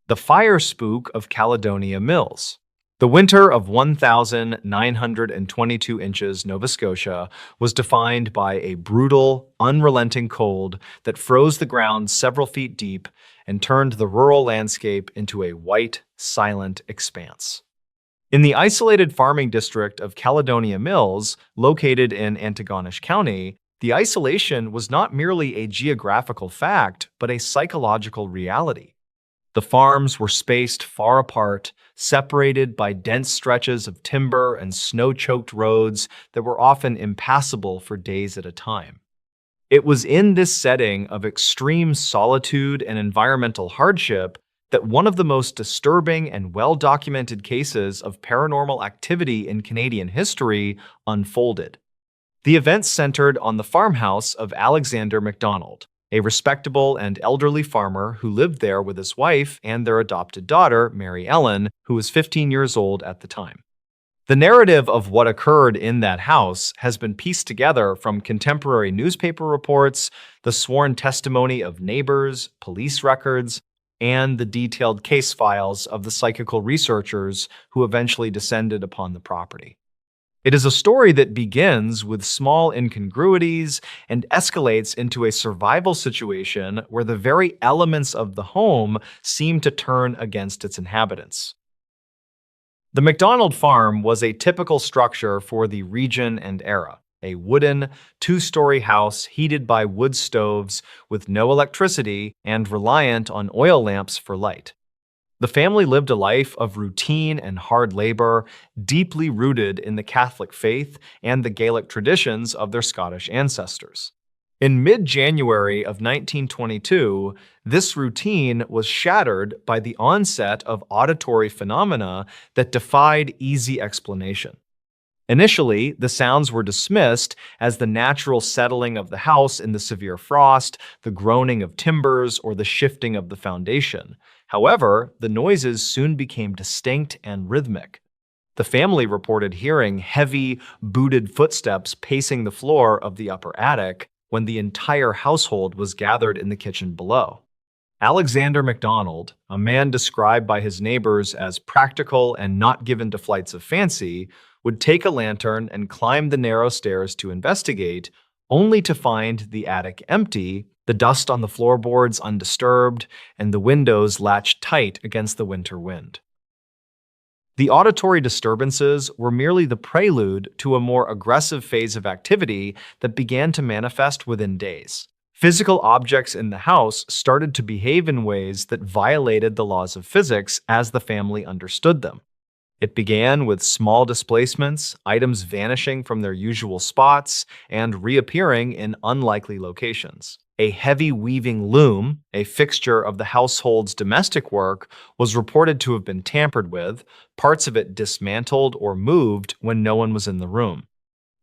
The Fire Spook of Caledonia Mills. The winter of 1,922 inches Nova Scotia was defined by a brutal, unrelenting cold that froze the ground several feet deep and turned the rural landscape into a white, silent expanse. In the isolated farming district of Caledonia Mills, located in Antigonish County, the isolation was not merely a geographical fact, but a psychological reality. The farms were spaced far apart, separated by dense stretches of timber and snow-choked roads that were often impassable for days at a time. It was in this setting of extreme solitude and environmental hardship that one of the most disturbing and well-documented cases of paranormal activity in Canadian history unfolded. The event centered on the farmhouse of Alexander MacDonald, a respectable and elderly farmer who lived there with his wife and their adopted daughter, Mary Ellen, who was 15 years old at the time. The narrative of what occurred in that house has been pieced together from contemporary newspaper reports, the sworn testimony of neighbors, police records, and the detailed case files of the psychical researchers who eventually descended upon the property. It is a story that begins with small incongruities and escalates into a survival situation where the very elements of the home seem to turn against its inhabitants. The MacDonald farm was a typical structure for the region and era, a wooden, two-story house heated by wood stoves with no electricity and reliant on oil lamps for light. The family lived a life of routine and hard labor, deeply rooted in the Catholic faith and the Gaelic traditions of their Scottish ancestors. In mid-January of 1922, this routine was shattered by the onset of auditory phenomena that defied easy explanation. Initially, the sounds were dismissed as the natural settling of the house in the severe frost, the groaning of timbers, or the shifting of the foundation. However, the noises soon became distinct and rhythmic. The family reported hearing heavy, booted footsteps pacing the floor of the upper attic when the entire household was gathered in the kitchen below. Alexander MacDonald, a man described by his neighbors as practical and not given to flights of fancy, would take a lantern and climb the narrow stairs to investigate, only to find the attic empty, the dust on the floorboards undisturbed, and the windows latched tight against the winter wind. The auditory disturbances were merely the prelude to a more aggressive phase of activity that began to manifest within days. Physical objects in the house started to behave in ways that violated the laws of physics as the family understood them. It began with small displacements, items vanishing from their usual spots and reappearing in unlikely locations. A heavy weaving loom, a fixture of the household's domestic work, was reported to have been tampered with, parts of it dismantled or moved when no one was in the room.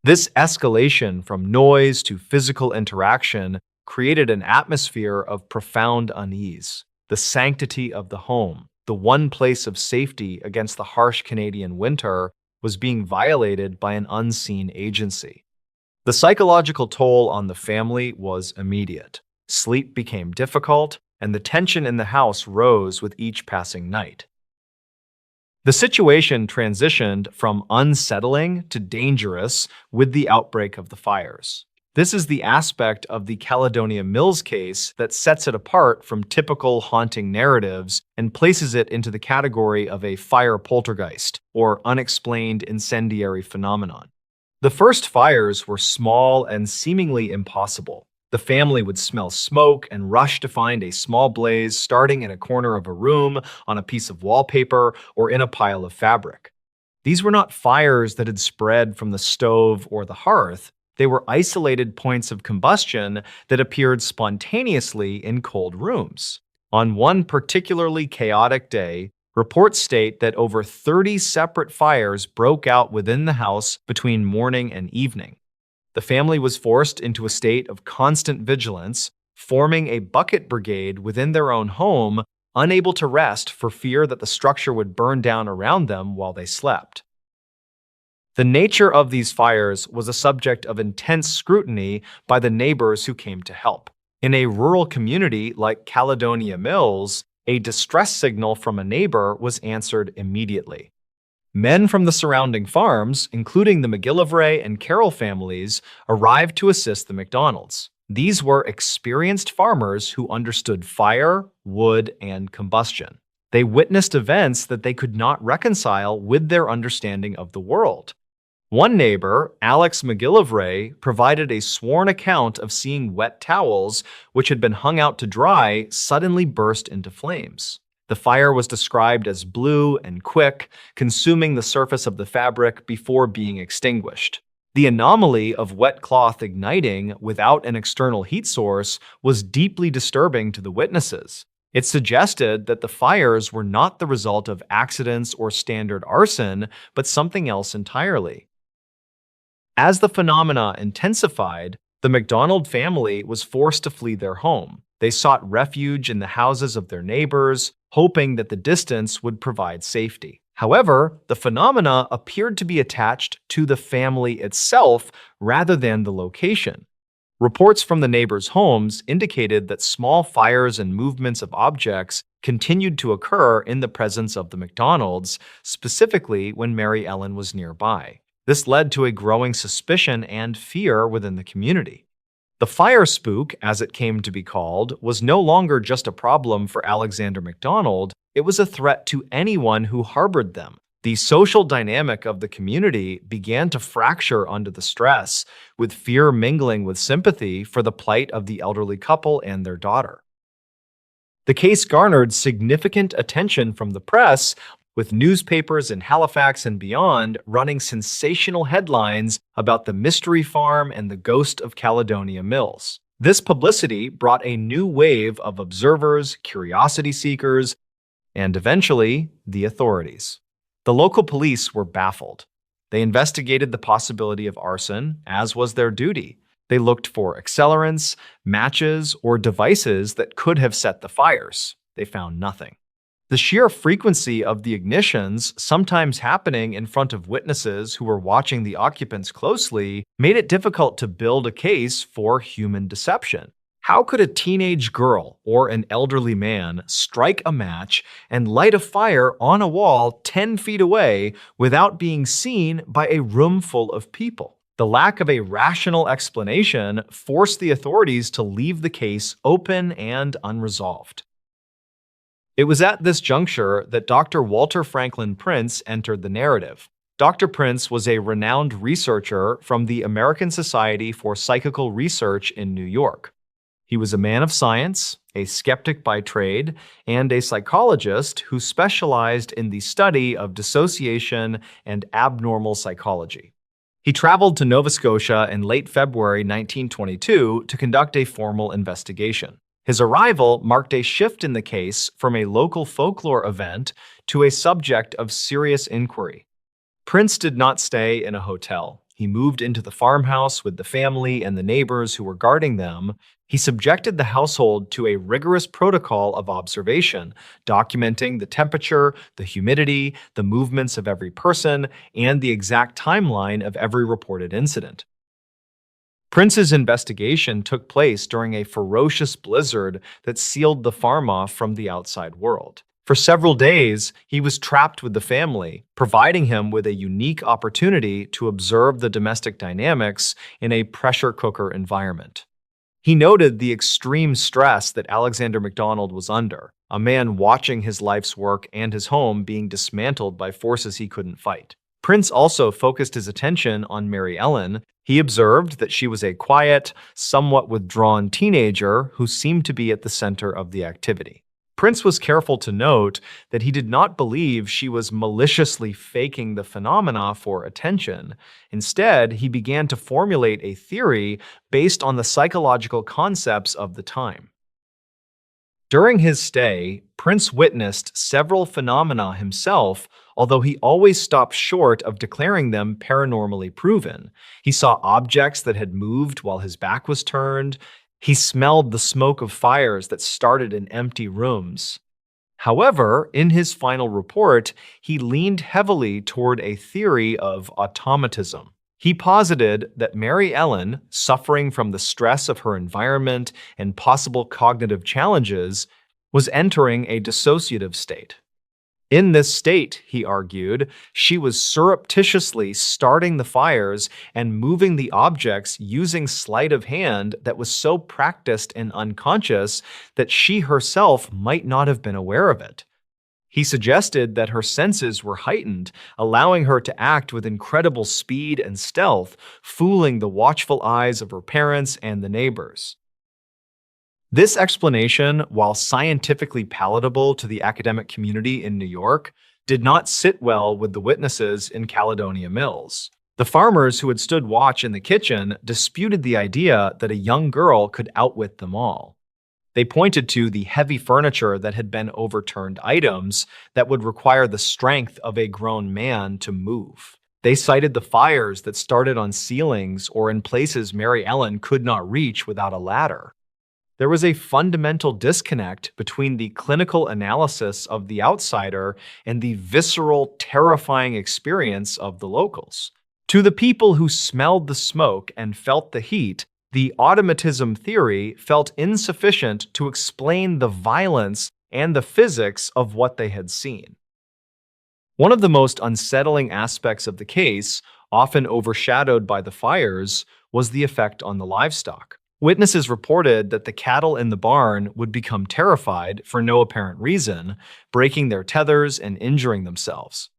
This escalation from noise to physical interaction created an atmosphere of profound unease. The sanctity of the home, the one place of safety against the harsh Canadian winter, was being violated by an unseen agency. The psychological toll on the family was immediate. Sleep became difficult, and the tension in the house rose with each passing night. The situation transitioned from unsettling to dangerous with the outbreak of the fires. This is the aspect of the Caledonia Mills case that sets it apart from typical haunting narratives and places it into the category of a fire poltergeist, or unexplained incendiary phenomenon. The first fires were small and seemingly impossible. The family would smell smoke and rush to find a small blaze starting in a corner of a room, on a piece of wallpaper, or in a pile of fabric. These were not fires that had spread from the stove or the hearth. They were isolated points of combustion that appeared spontaneously in cold rooms. On one particularly chaotic day, reports state that over 30 separate fires broke out within the house between morning and evening. The family was forced into a state of constant vigilance, forming a bucket brigade within their own home, unable to rest for fear that the structure would burn down around them while they slept. The nature of these fires was a subject of intense scrutiny by the neighbors who came to help. In a rural community like Caledonia Mills, A distress signal from a neighbor was answered immediately. Men from the surrounding farms, including the McGillivray and Carroll families, arrived to assist the McDonalds. These were experienced farmers who understood fire, wood, and combustion. They witnessed events that they could not reconcile with their understanding of the world. One neighbor, Alex McGillivray, provided a sworn account of seeing wet towels, which had been hung out to dry, suddenly burst into flames. The fire was described as blue and quick, consuming the surface of the fabric before being extinguished. The anomaly of wet cloth igniting without an external heat source was deeply disturbing to the witnesses. It suggested that the fires were not the result of accidents or standard arson, but something else entirely. As the phenomena intensified, the McDonald family was forced to flee their home. They sought refuge in the houses of their neighbors, hoping that the distance would provide safety. However, the phenomena appeared to be attached to the family itself rather than the location. Reports from the neighbors' homes indicated that small fires and movements of objects continued to occur in the presence of the McDonalds, specifically when Mary Ellen was nearby. This led to a growing suspicion and fear within the community. The fire spook, as it came to be called, was no longer just a problem for Alexander McDonald, it was a threat to anyone who harbored them. The social dynamic of the community began to fracture under the stress, with fear mingling with sympathy for the plight of the elderly couple and their daughter. The case garnered significant attention from the press, with newspapers in Halifax and beyond running sensational headlines about the mystery farm and the ghost of Caledonia Mills. This publicity brought a new wave of observers, curiosity seekers, and eventually, the authorities. The local police were baffled. They investigated the possibility of arson, as was their duty. They looked for accelerants, matches, or devices that could have set the fires. They found nothing. The sheer frequency of the ignitions, sometimes happening in front of witnesses who were watching the occupants closely, made it difficult to build a case for human deception. How could a teenage girl or an elderly man strike a match and light a fire on a wall 10 feet away without being seen by a room full of people? The lack of a rational explanation forced the authorities to leave the case open and unresolved. It was at this juncture that Dr. Walter Franklin Prince entered the narrative. Dr. Prince was a renowned researcher from the American Society for Psychical Research in New York. He was a man of science, a skeptic by trade, and a psychologist who specialized in the study of dissociation and abnormal psychology. He traveled to Nova Scotia in late February 1922 to conduct a formal investigation. His arrival marked a shift in the case from a local folklore event to a subject of serious inquiry. Prince did not stay in a hotel. He moved into the farmhouse with the family and the neighbors who were guarding them. He subjected the household to a rigorous protocol of observation, documenting the temperature, the humidity, the movements of every person, and the exact timeline of every reported incident. Prince's investigation took place during a ferocious blizzard that sealed the farm off from the outside world. For several days, he was trapped with the family, providing him with a unique opportunity to observe the domestic dynamics in a pressure cooker environment. He noted the extreme stress that Alexander McDonald was under, a man watching his life's work and his home being dismantled by forces he couldn't fight. Prince also focused his attention on Mary Ellen. He observed that she was a quiet, somewhat withdrawn teenager who seemed to be at the center of the activity. Prince was careful to note that he did not believe she was maliciously faking the phenomena for attention. Instead, he began to formulate a theory based on the psychological concepts of the time. During his stay, Prince witnessed several phenomena himself, although he always stopped short of declaring them paranormally proven. He saw objects that had moved while his back was turned. He smelled the smoke of fires that started in empty rooms. However, in his final report, he leaned heavily toward a theory of automatism. He posited that Mary Ellen, suffering from the stress of her environment and possible cognitive challenges, was entering a dissociative state. In this state, he argued, she was surreptitiously starting the fires and moving the objects using sleight of hand that was so practiced and unconscious that she herself might not have been aware of it. He suggested that her senses were heightened, allowing her to act with incredible speed and stealth, fooling the watchful eyes of her parents and the neighbors. This explanation, while scientifically palatable to the academic community in New York, did not sit well with the witnesses in Caledonia Mills. The farmers who had stood watch in the kitchen disputed the idea that a young girl could outwit them all. They pointed to the heavy furniture that had been overturned items that would require the strength of a grown man to move. They cited the fires that started on ceilings or in places Mary Ellen could not reach without a ladder. There was a fundamental disconnect between the clinical analysis of the outsider and the visceral, terrifying experience of the locals. To the people who smelled the smoke and felt the heat, the automatism theory felt insufficient to explain the violence and the physics of what they had seen. One of the most unsettling aspects of the case, often overshadowed by the fires, was the effect on the livestock. Witnesses reported that the cattle in the barn would become terrified for no apparent reason, breaking their tethers and injuring themselves.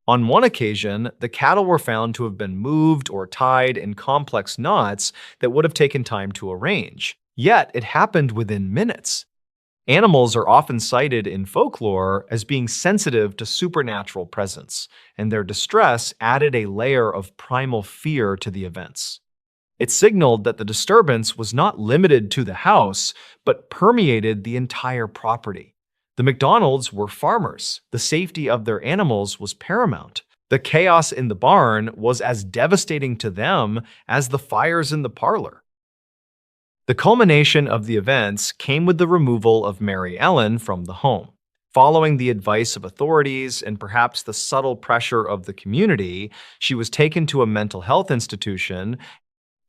On one occasion, the cattle were found to have been moved or tied in complex knots that would have taken time to arrange. Yet, it happened within minutes. Animals are often cited in folklore as being sensitive to supernatural presence, and their distress added a layer of primal fear to the events. It signaled that the disturbance was not limited to the house, but permeated the entire property. The McDonalds were farmers. The safety of their animals was paramount. The chaos in the barn was as devastating to them as the fires in the parlor. The culmination of the events came with the removal of Mary Ellen from the home. Following the advice of authorities and perhaps the subtle pressure of the community, she was taken to a mental health institution,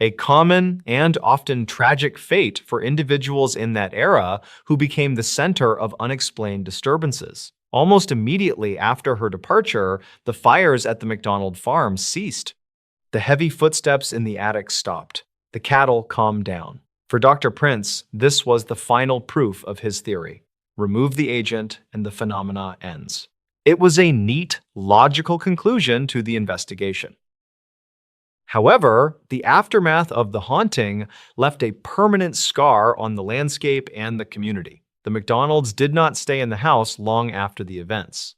a common and often tragic fate for individuals in that era who became the center of unexplained disturbances. Almost immediately after her departure, the fires at the McDonald farm ceased. The heavy footsteps in the attic stopped. The cattle calmed down. For Dr. Prince, this was the final proof of his theory. Remove the agent and the phenomena ends. It was a neat, logical conclusion to the investigation. However, the aftermath of the haunting left a permanent scar on the landscape and the community. The McDonalds did not stay in the house long after the events.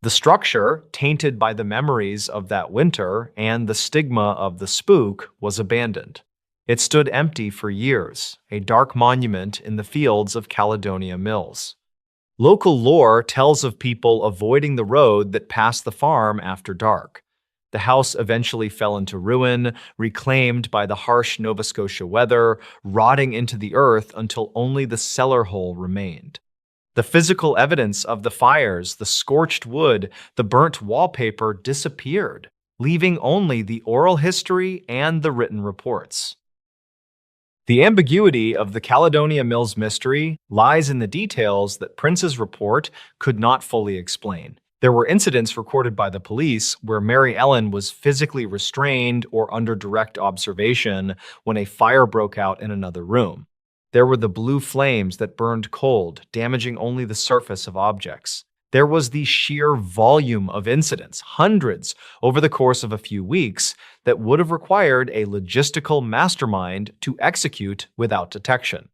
The structure, tainted by the memories of that winter and the stigma of the spook, was abandoned. It stood empty for years, a dark monument in the fields of Caledonia Mills. Local lore tells of people avoiding the road that passed the farm after dark. The house eventually fell into ruin, reclaimed by the harsh Nova Scotia weather, rotting into the earth until only the cellar hole remained. The physical evidence of the fires, the scorched wood, the burnt wallpaper disappeared, leaving only the oral history and the written reports. The ambiguity of the Caledonia Mills mystery lies in the details that Prince's report could not fully explain. There were incidents recorded by the police where Mary Ellen was physically restrained or under direct observation when a fire broke out in another room. There were the blue flames that burned cold, damaging only the surface of objects. There was the sheer volume of incidents, hundreds, over the course of a few weeks, that would have required a logistical mastermind to execute without detection.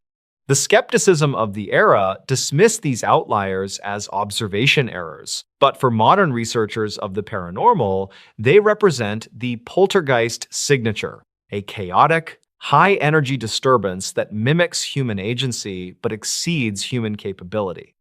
The skepticism of the era dismissed these outliers as observation errors, but for modern researchers of the paranormal, they represent the poltergeist signature, a chaotic, high-energy disturbance that mimics human agency but exceeds human capability.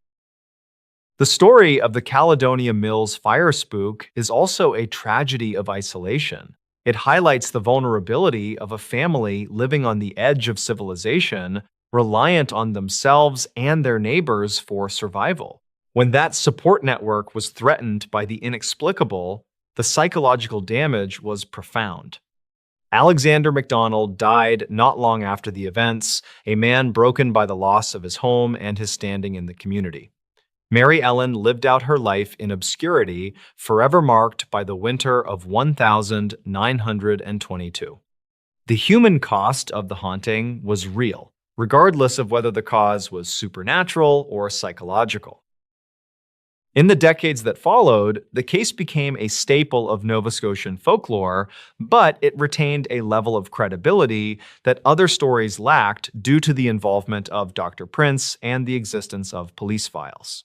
The story of the Caledonia Mills fire spook is also a tragedy of isolation. It highlights the vulnerability of a family living on the edge of civilization, reliant on themselves and their neighbors for survival. When that support network was threatened by the inexplicable, the psychological damage was profound. Alexander MacDonald died not long after the events, a man broken by the loss of his home and his standing in the community. Mary Ellen lived out her life in obscurity, forever marked by the winter of 1922. The human cost of the haunting was real, regardless of whether the cause was supernatural or psychological. In the decades that followed, the case became a staple of Nova Scotian folklore, but it retained a level of credibility that other stories lacked due to the involvement of Dr. Prince and the existence of police files.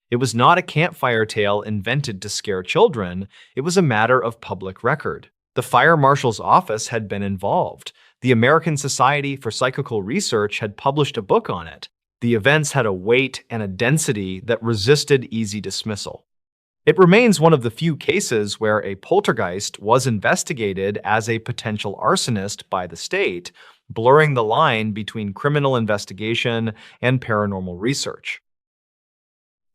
It was not a campfire tale invented to scare children, it was a matter of public record. The fire marshal's office had been involved. The American Society for Psychical Research had published a book on it. The events had a weight and a density that resisted easy dismissal. It remains one of the few cases where a poltergeist was investigated as a potential arsonist by the state, blurring the line between criminal investigation and paranormal research.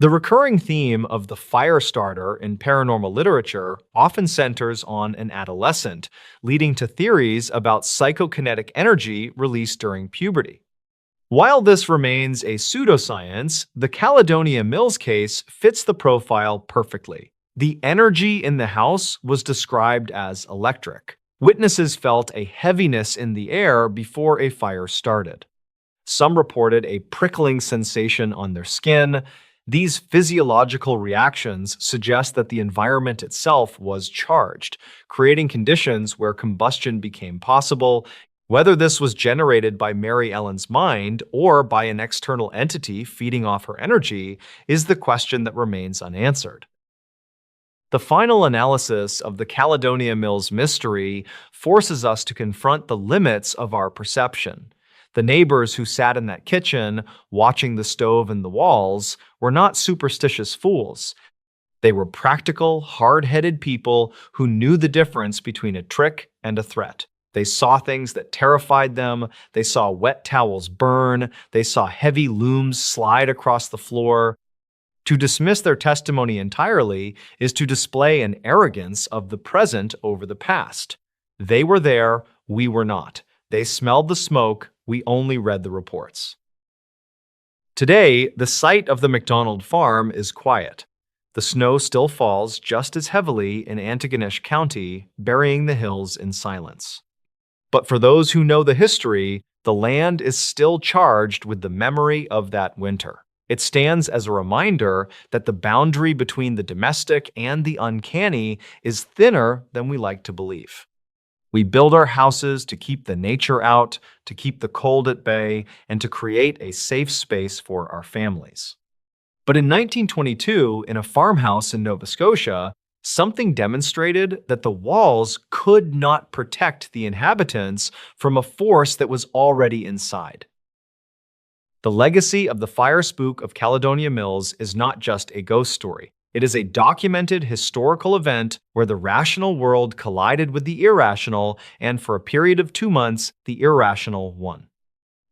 The recurring theme of the fire starter in paranormal literature often centers on an adolescent, leading to theories about psychokinetic energy released during puberty. While this remains a pseudoscience, the Caledonia Mills case fits the profile perfectly. The energy in the house was described as electric. Witnesses felt a heaviness in the air before a fire started. Some reported a prickling sensation on their skin. These physiological reactions suggest that the environment itself was charged, creating conditions where combustion became possible. Whether this was generated by Mary Ellen's mind or by an external entity feeding off her energy is the question that remains unanswered. The final analysis of the Caledonia Mills mystery forces us to confront the limits of our perception. The neighbors who sat in that kitchen, watching the stove and the walls, were not superstitious fools. They were practical, hard-headed people who knew the difference between a trick and a threat. They saw things that terrified them. They saw wet towels burn. They saw heavy looms slide across the floor. To dismiss their testimony entirely is to display an arrogance of the present over the past. They were there, we were not. They smelled the smoke, we only read the reports. Today, the site of the MacDonald farm is quiet. The snow still falls just as heavily in Antigonish County, burying the hills in silence. But for those who know the history, the land is still charged with the memory of that winter. It stands as a reminder that the boundary between the domestic and the uncanny is thinner than we like to believe. We build our houses to keep the nature out, to keep the cold at bay, and to create a safe space for our families. But in 1922, in a farmhouse in Nova Scotia, something demonstrated that the walls could not protect the inhabitants from a force that was already inside. The legacy of the fire spook of Caledonia Mills is not just a ghost story. It is a documented historical event where the rational world collided with the irrational, and for a period of 2 months, the irrational won.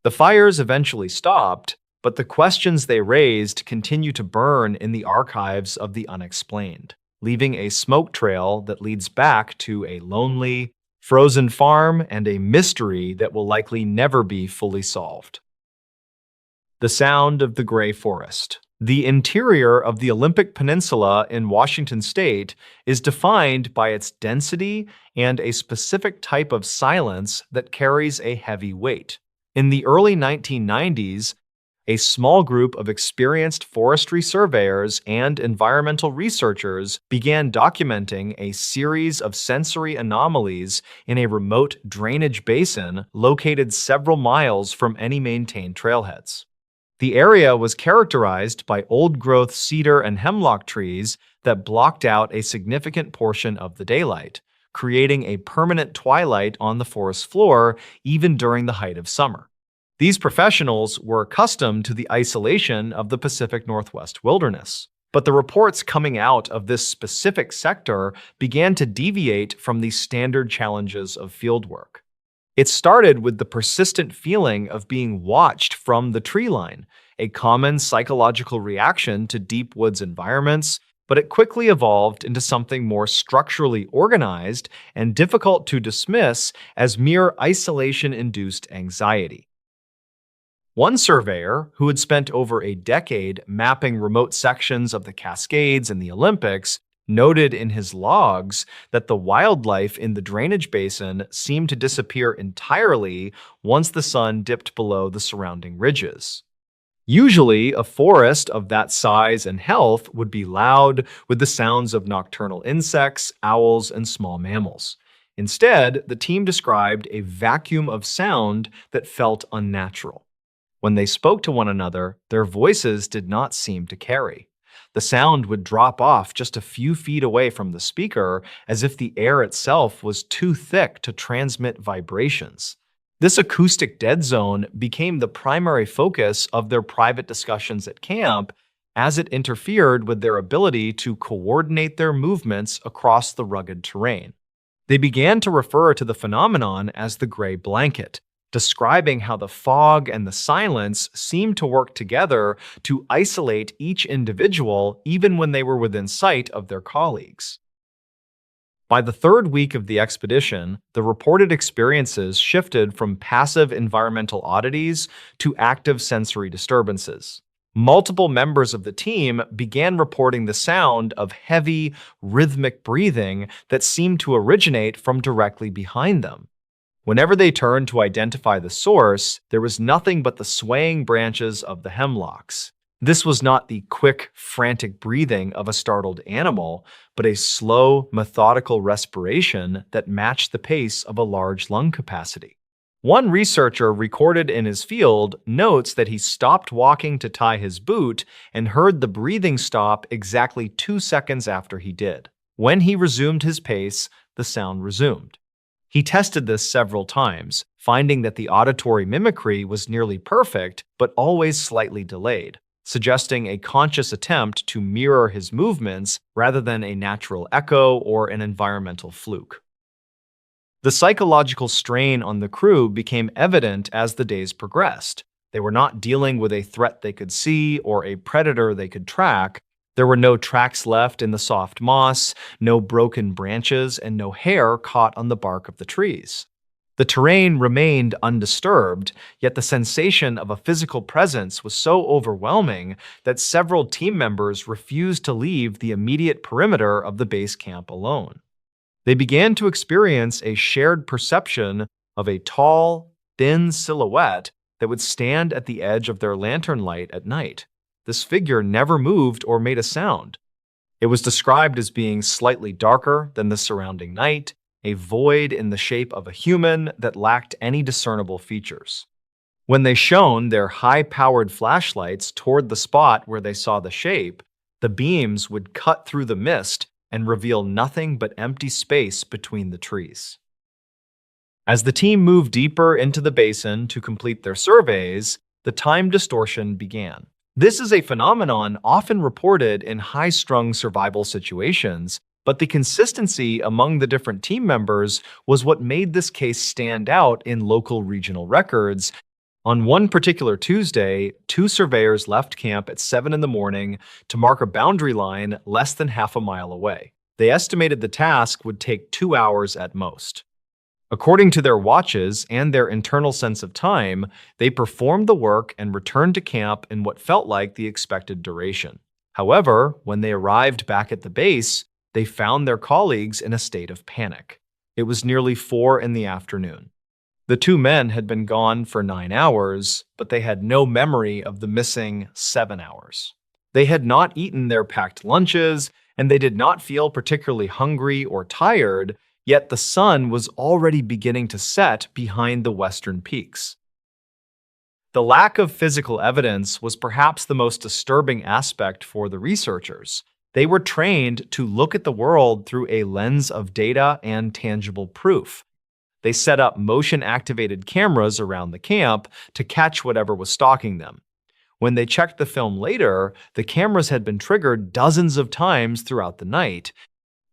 The fires eventually stopped, but the questions they raised continue to burn in the archives of the unexplained, leaving a smoke trail that leads back to a lonely, frozen farm and a mystery that will likely never be fully solved. The sound of the gray forest. The interior of the Olympic Peninsula in Washington state is defined by its density and a specific type of silence that carries a heavy weight. In the early 1990s, a small group of experienced forestry surveyors and environmental researchers began documenting a series of sensory anomalies in a remote drainage basin located several miles from any maintained trailheads. The area was characterized by old-growth cedar and hemlock trees that blocked out a significant portion of the daylight, creating a permanent twilight on the forest floor even during the height of summer. These professionals were accustomed to the isolation of the Pacific Northwest wilderness, but the reports coming out of this specific sector began to deviate from the standard challenges of fieldwork. It started with the persistent feeling of being watched from the tree line, a common psychological reaction to deep woods environments. but it quickly evolved into something more structurally organized and difficult to dismiss as mere isolation-induced anxiety. One surveyor, who had spent over a decade mapping remote sections of the Cascades and the Olympics, noted in his logs that the wildlife in the drainage basin seemed to disappear entirely once the sun dipped below the surrounding ridges. Usually, a forest of that size and health would be loud with the sounds of nocturnal insects, owls, and small mammals. Instead, the team described a vacuum of sound that felt unnatural. When they spoke to one another, their voices did not seem to carry. The sound would drop off just a few feet away from the speaker, as if the air itself was too thick to transmit vibrations. This acoustic dead zone became the primary focus of their private discussions at camp, as it interfered with their ability to coordinate their movements across the rugged terrain. They began to refer to the phenomenon as the gray blanket, describing how the fog and the silence seemed to work together to isolate each individual even when they were within sight of their colleagues. By the third week of the expedition, the reported experiences shifted from passive environmental oddities to active sensory disturbances. Multiple members of the team began reporting the sound of heavy, rhythmic breathing that seemed to originate from directly behind them. Whenever they turned to identify the source, there was nothing but the swaying branches of the hemlocks. This was not the quick, frantic breathing of a startled animal, but a slow, methodical respiration that matched the pace of a large lung capacity. One researcher recorded in his field notes that he stopped walking to tie his boot and heard the breathing stop exactly 2 seconds after he did. When he resumed his pace, the sound resumed. He tested this several times, finding that the auditory mimicry was nearly perfect but always slightly delayed, suggesting a conscious attempt to mirror his movements rather than a natural echo or an environmental fluke. The psychological strain on the crew became evident as the days progressed. They were not dealing with a threat they could see or a predator they could track. There were no tracks left in the soft moss, no broken branches, and no hair caught on the bark of the trees. The terrain remained undisturbed, yet the sensation of a physical presence was so overwhelming that several team members refused to leave the immediate perimeter of the base camp alone. They began to experience a shared perception of a tall, thin silhouette that would stand at the edge of their lantern light at night. This figure never moved or made a sound. It was described as being slightly darker than the surrounding night, a void in the shape of a human that lacked any discernible features. When they shone their high-powered flashlights toward the spot where they saw the shape, the beams would cut through the mist and reveal nothing but empty space between the trees. As the team moved deeper into the basin to complete their surveys, the time distortion began. This is a phenomenon often reported in high-strung survival situations, but the consistency among the different team members was what made this case stand out in local regional records. On one particular Tuesday, 2 surveyors left camp at 7 in the morning to mark a boundary line less than half a mile away. They estimated the task would take 2 hours at most. According to their watches and their internal sense of time, they performed the work and returned to camp in what felt like the expected duration. However, when they arrived back at the base, they found their colleagues in a state of panic. It was nearly 4 in the afternoon. The 2 men had been gone for 9 hours, but they had no memory of the missing 7 hours. They had not eaten their packed lunches, and they did not feel particularly hungry or tired, yet the sun was already beginning to set behind the western peaks. The lack of physical evidence was perhaps the most disturbing aspect for the researchers. They were trained to look at the world through a lens of data and tangible proof. They set up motion-activated cameras around the camp to catch whatever was stalking them. When they checked the film later, the cameras had been triggered dozens of times throughout the night.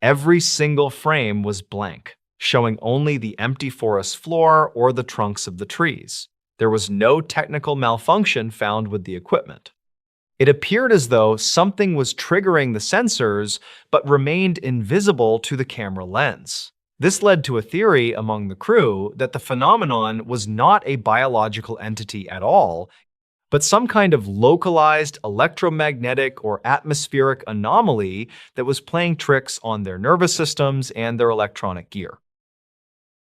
Every single frame was blank, showing only the empty forest floor or the trunks of the trees. There was no technical malfunction found with the equipment. It appeared as though something was triggering the sensors but remained invisible to the camera lens. This led to a theory among the crew that the phenomenon was not a biological entity at all, but some kind of localized electromagnetic or atmospheric anomaly that was playing tricks on their nervous systems and their electronic gear.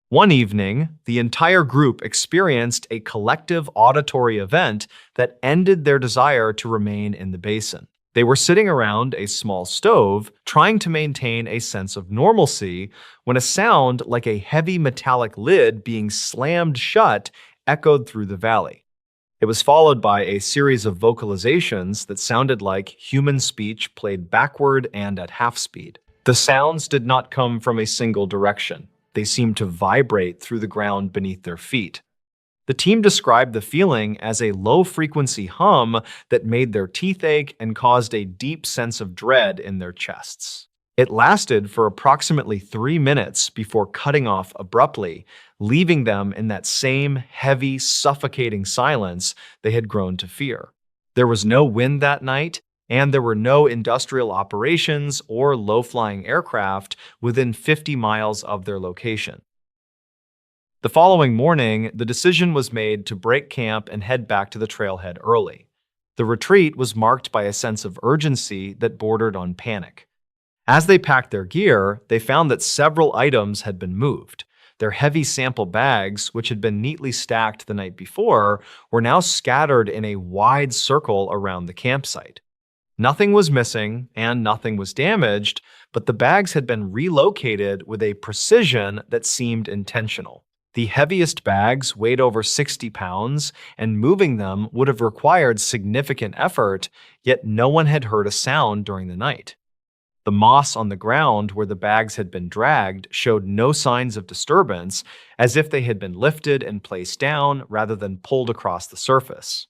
One evening, the entire group experienced a collective auditory event that ended their desire to remain in the basin. They were sitting around a small stove, trying to maintain a sense of normalcy, when a sound like a heavy metallic lid being slammed shut echoed through the valley. It was followed by a series of vocalizations that sounded like human speech played backward and at half speed. The sounds did not come from a single direction. They seemed to vibrate through the ground beneath their feet. The team described the feeling as a low-frequency hum that made their teeth ache and caused a deep sense of dread in their chests. It lasted for approximately 3 minutes before cutting off abruptly, leaving them in that same heavy, suffocating silence they had grown to fear. There was no wind that night, and there were no industrial operations or low-flying aircraft within 50 miles of their location. The following morning, the decision was made to break camp and head back to the trailhead early. The retreat was marked by a sense of urgency that bordered on panic. As they packed their gear, they found that several items had been moved. Their heavy sample bags, which had been neatly stacked the night before, were now scattered in a wide circle around the campsite. Nothing was missing and nothing was damaged, but the bags had been relocated with a precision that seemed intentional. The heaviest bags weighed over 60 pounds, and moving them would have required significant effort, yet no one had heard a sound during the night. The moss on the ground where the bags had been dragged showed no signs of disturbance, as if they had been lifted and placed down rather than pulled across the surface.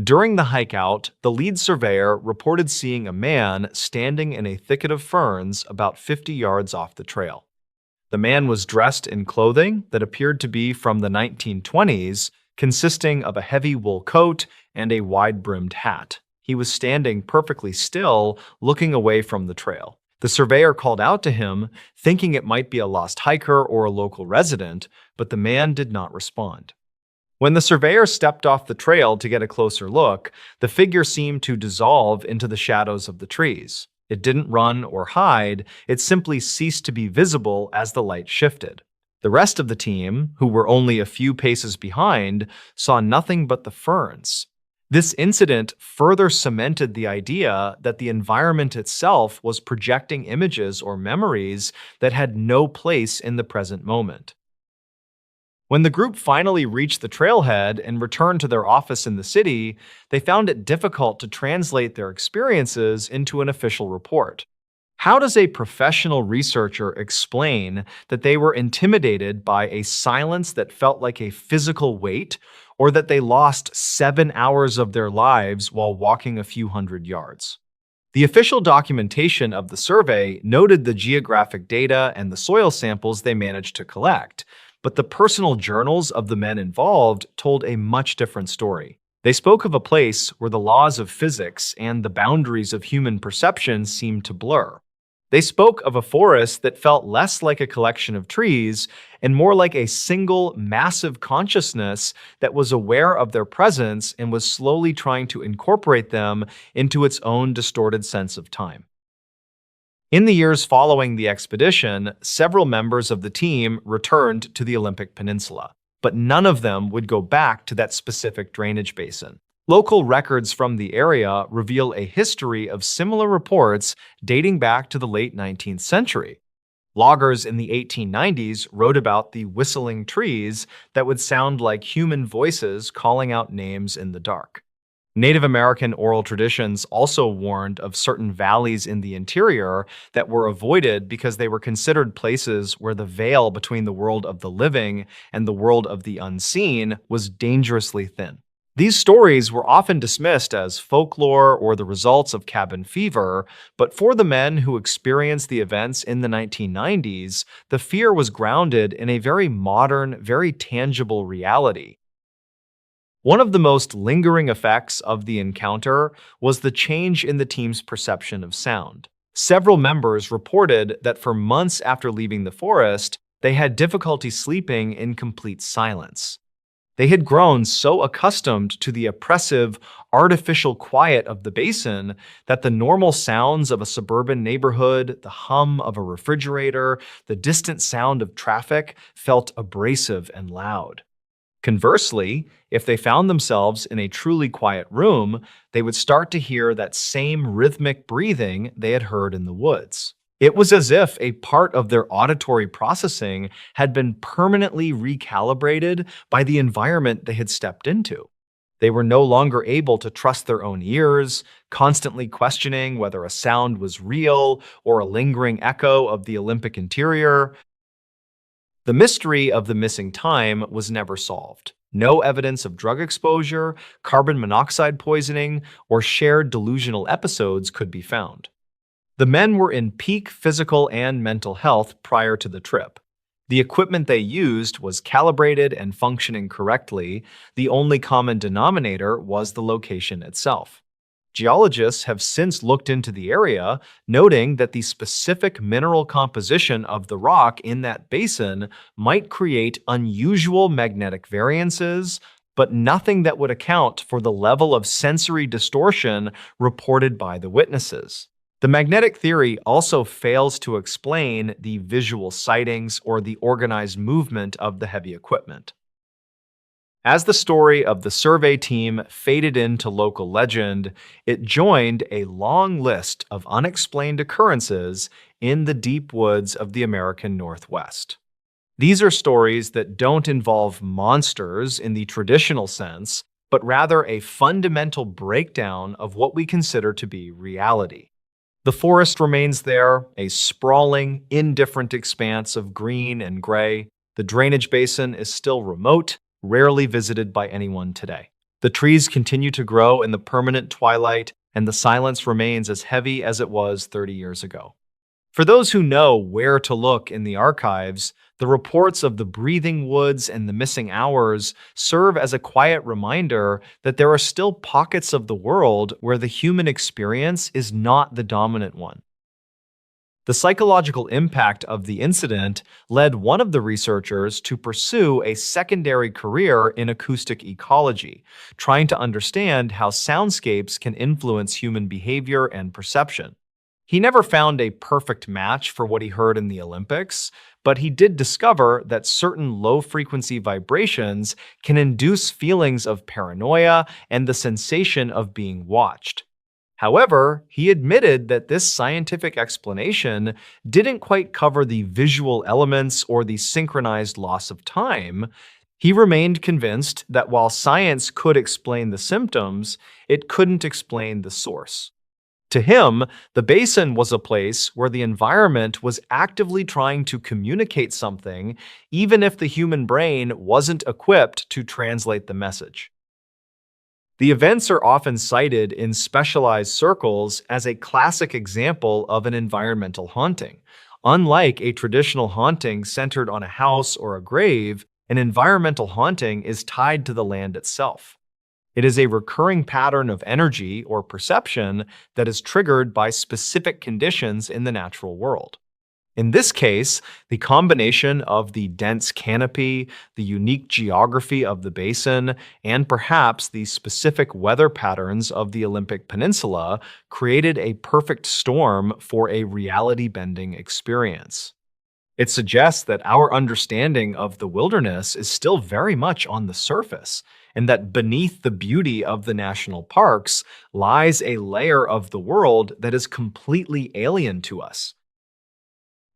During the hike out, the lead surveyor reported seeing a man standing in a thicket of ferns about 50 yards off the trail. The man was dressed in clothing that appeared to be from the 1920s, consisting of a heavy wool coat and a wide-brimmed hat. He was standing perfectly still, looking away from the trail. The surveyor called out to him, thinking it might be a lost hiker or a local resident, but the man did not respond. When the surveyor stepped off the trail to get a closer look, the figure seemed to dissolve into the shadows of the trees. It didn't run or hide, it simply ceased to be visible as the light shifted. The rest of the team, who were only a few paces behind, saw nothing but the ferns. This incident further cemented the idea that the environment itself was projecting images or memories that had no place in the present moment. When the group finally reached the trailhead and returned to their office in the city, they found it difficult to translate their experiences into an official report. How does a professional researcher explain that they were intimidated by a silence that felt like a physical weight, or that they lost 7 hours of their lives while walking a few hundred yards? The official documentation of the survey noted the geographic data and the soil samples they managed to collect, but the personal journals of the men involved told a much different story. They spoke of a place where the laws of physics and the boundaries of human perception seemed to blur. They spoke of a forest that felt less like a collection of trees and more like a single, massive consciousness that was aware of their presence and was slowly trying to incorporate them into its own distorted sense of time. In the years following the expedition, several members of the team returned to the Olympic Peninsula, but none of them would go back to that specific drainage basin. Local records from the area reveal a history of similar reports dating back to the late 19th century. Loggers in the 1890s wrote about the whistling trees that would sound like human voices calling out names in the dark. Native American oral traditions also warned of certain valleys in the interior that were avoided because they were considered places where the veil between the world of the living and the world of the unseen was dangerously thin. These stories were often dismissed as folklore or the results of cabin fever, but for the men who experienced the events in the 1990s, the fear was grounded in a very modern, very tangible reality. One of the most lingering effects of the encounter was the change in the team's perception of sound. Several members reported that for months after leaving the forest, they had difficulty sleeping in complete silence. They had grown so accustomed to the oppressive, artificial quiet of the basin that the normal sounds of a suburban neighborhood, the hum of a refrigerator, the distant sound of traffic felt abrasive and loud. Conversely, if they found themselves in a truly quiet room, they would start to hear that same rhythmic breathing they had heard in the woods. It was as if a part of their auditory processing had been permanently recalibrated by the environment they had stepped into. They were no longer able to trust their own ears, constantly questioning whether a sound was real or a lingering echo of the Olympic interior. The mystery of the missing time was never solved. No evidence of drug exposure, carbon monoxide poisoning, or shared delusional episodes could be found. The men were in peak physical and mental health prior to the trip. The equipment they used was calibrated and functioning correctly. The only common denominator was the location itself. Geologists have since looked into the area, noting that the specific mineral composition of the rock in that basin might create unusual magnetic variances, but nothing that would account for the level of sensory distortion reported by the witnesses. The magnetic theory also fails to explain the visual sightings or the organized movement of the heavy equipment. As the story of the survey team faded into local legend, it joined a long list of unexplained occurrences in the deep woods of the American Northwest. These are stories that don't involve monsters in the traditional sense, but rather a fundamental breakdown of what we consider to be reality. The forest remains there, a sprawling, indifferent expanse of green and gray. The drainage basin is still remote, rarely visited by anyone today. The trees continue to grow in the permanent twilight, and the silence remains as heavy as it was 30 years ago. For those who know where to look in the archives, the reports of the breathing woods and the missing hours serve as a quiet reminder that there are still pockets of the world where the human experience is not the dominant one. The psychological impact of the incident led one of the researchers to pursue a secondary career in acoustic ecology, trying to understand how soundscapes can influence human behavior and perception. He never found a perfect match for what he heard in the Olympics, but he did discover that certain low-frequency vibrations can induce feelings of paranoia and the sensation of being watched. However, he admitted that this scientific explanation didn't quite cover the visual elements or the synchronized loss of time. He remained convinced that while science could explain the symptoms, it couldn't explain the source. To him, the basin was a place where the environment was actively trying to communicate something, even if the human brain wasn't equipped to translate the message. The events are often cited in specialized circles as a classic example of an environmental haunting. Unlike a traditional haunting centered on a house or a grave, an environmental haunting is tied to the land itself. It is a recurring pattern of energy or perception that is triggered by specific conditions in the natural world. In this case, the combination of the dense canopy, the unique geography of the basin, and perhaps the specific weather patterns of the Olympic Peninsula created a perfect storm for a reality-bending experience. It suggests that our understanding of the wilderness is still very much on the surface, and that beneath the beauty of the national parks lies a layer of the world that is completely alien to us.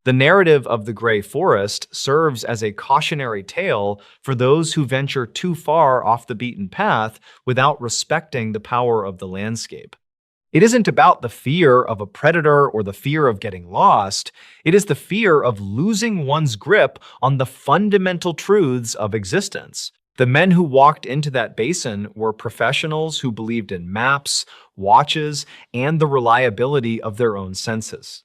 The narrative of the Gray Forest serves as a cautionary tale for those who venture too far off the beaten path without respecting the power of the landscape. It isn't about the fear of a predator or the fear of getting lost. It is the fear of losing one's grip on the fundamental truths of existence. The men who walked into that basin were professionals who believed in maps, watches, and the reliability of their own senses.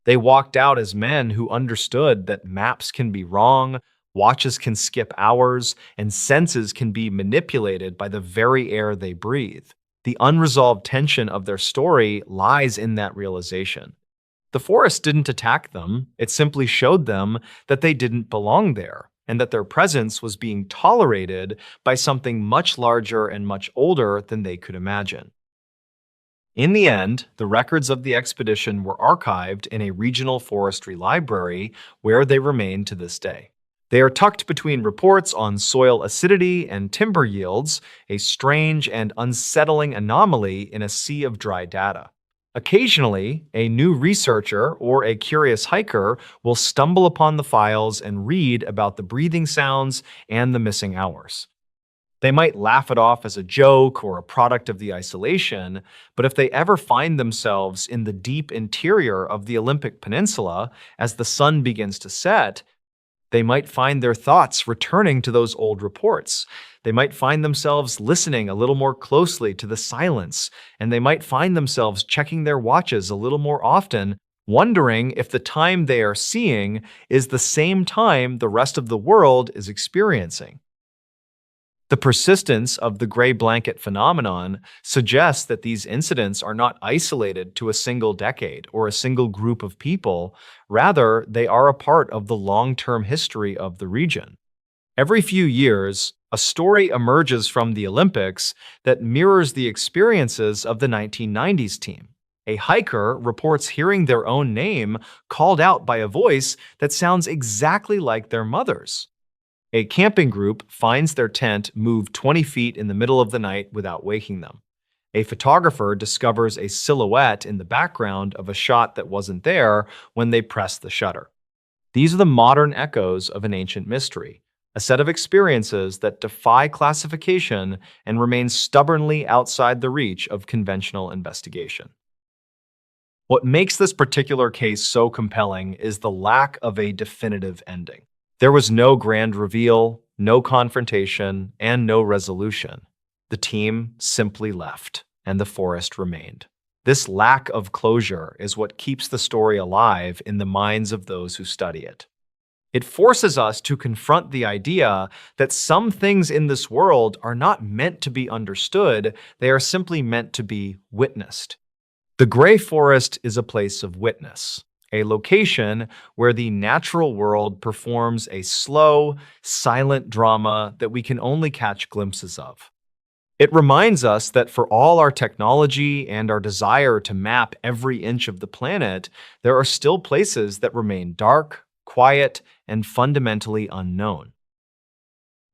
They walked out as men who understood that maps can be wrong, Watches can skip hours, and senses can be manipulated by the very air they breathe. The unresolved tension of their story lies in that realization. The forest didn't attack them, it simply showed them that they didn't belong there, and that their presence was being tolerated by something much larger and much older than they could imagine. In the end, the records of the expedition were archived in a regional forestry library where they remain to this day. They are tucked between reports on soil acidity and timber yields, a strange and unsettling anomaly in a sea of dry data. Occasionally, a new researcher or a curious hiker will stumble upon the files and read about the breathing sounds and the missing hours. They might laugh it off as a joke or a product of the isolation, but if they ever find themselves in the deep interior of the Olympic Peninsula as the sun begins to set, they might find their thoughts returning to those old reports. They might find themselves listening a little more closely to the silence, and they might find themselves checking their watches a little more often, wondering if the time they are seeing is the same time the rest of the world is experiencing. The persistence of the gray blanket phenomenon suggests that these incidents are not isolated to a single decade or a single group of people. Rather, they are a part of the long-term history of the region. Every few years, a story emerges from the Olympics that mirrors the experiences of the 1990s team. A hiker reports hearing their own name called out by a voice that sounds exactly like their mother's. A camping group finds their tent move 20 feet in the middle of the night without waking them. A photographer discovers a silhouette in the background of a shot that wasn't there when they pressed the shutter. These are the modern echoes of an ancient mystery, a set of experiences that defy classification and remain stubbornly outside the reach of conventional investigation. What makes this particular case so compelling is the lack of a definitive ending. There was no grand reveal, no confrontation, and no resolution. The team simply left, and the forest remained. This lack of closure is what keeps the story alive in the minds of those who study it. It forces us to confront the idea that some things in this world are not meant to be understood, they are simply meant to be witnessed. The gray forest is a place of witness, a location where the natural world performs a slow, silent drama that we can only catch glimpses of. It reminds us that for all our technology and our desire to map every inch of the planet, there are still places that remain dark, quiet, and fundamentally unknown.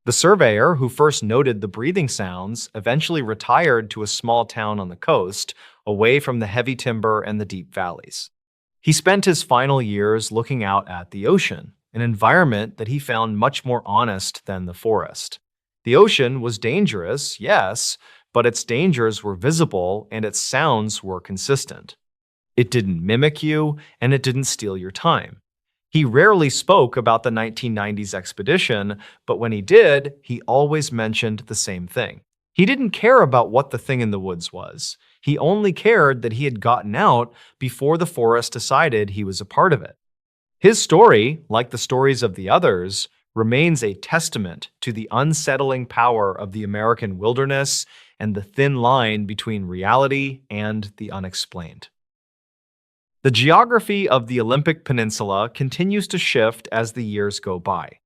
The surveyor who first noted the breathing sounds eventually retired to a small town on the coast, away from the heavy timber and the deep valleys. He spent his final years looking out at the ocean, an environment that he found much more honest than the forest. The ocean was dangerous, yes, but its dangers were visible and its sounds were consistent. It didn't mimic you, and it didn't steal your time. He rarely spoke about the 1990s expedition, but when he did, he always mentioned the same thing. He didn't care about what the thing in the woods was. He only cared that he had gotten out before the forest decided he was a part of it. His story, like the stories of the others, remains a testament to the unsettling power of the American wilderness and the thin line between reality and the unexplained. The geography of the Olympic Peninsula continues to shift as the years go by.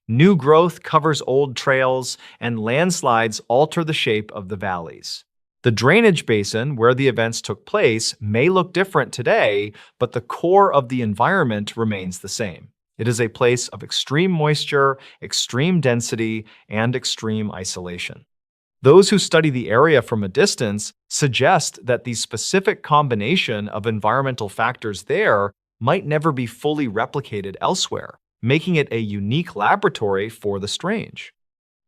New growth covers old trails, and landslides alter the shape of the valleys. The drainage basin where the events took place may look different today, but the core of the environment remains the same. It is a place of extreme moisture, extreme density, and extreme isolation. Those who study the area from a distance suggest that the specific combination of environmental factors there might never be fully replicated elsewhere, making it a unique laboratory for the strange.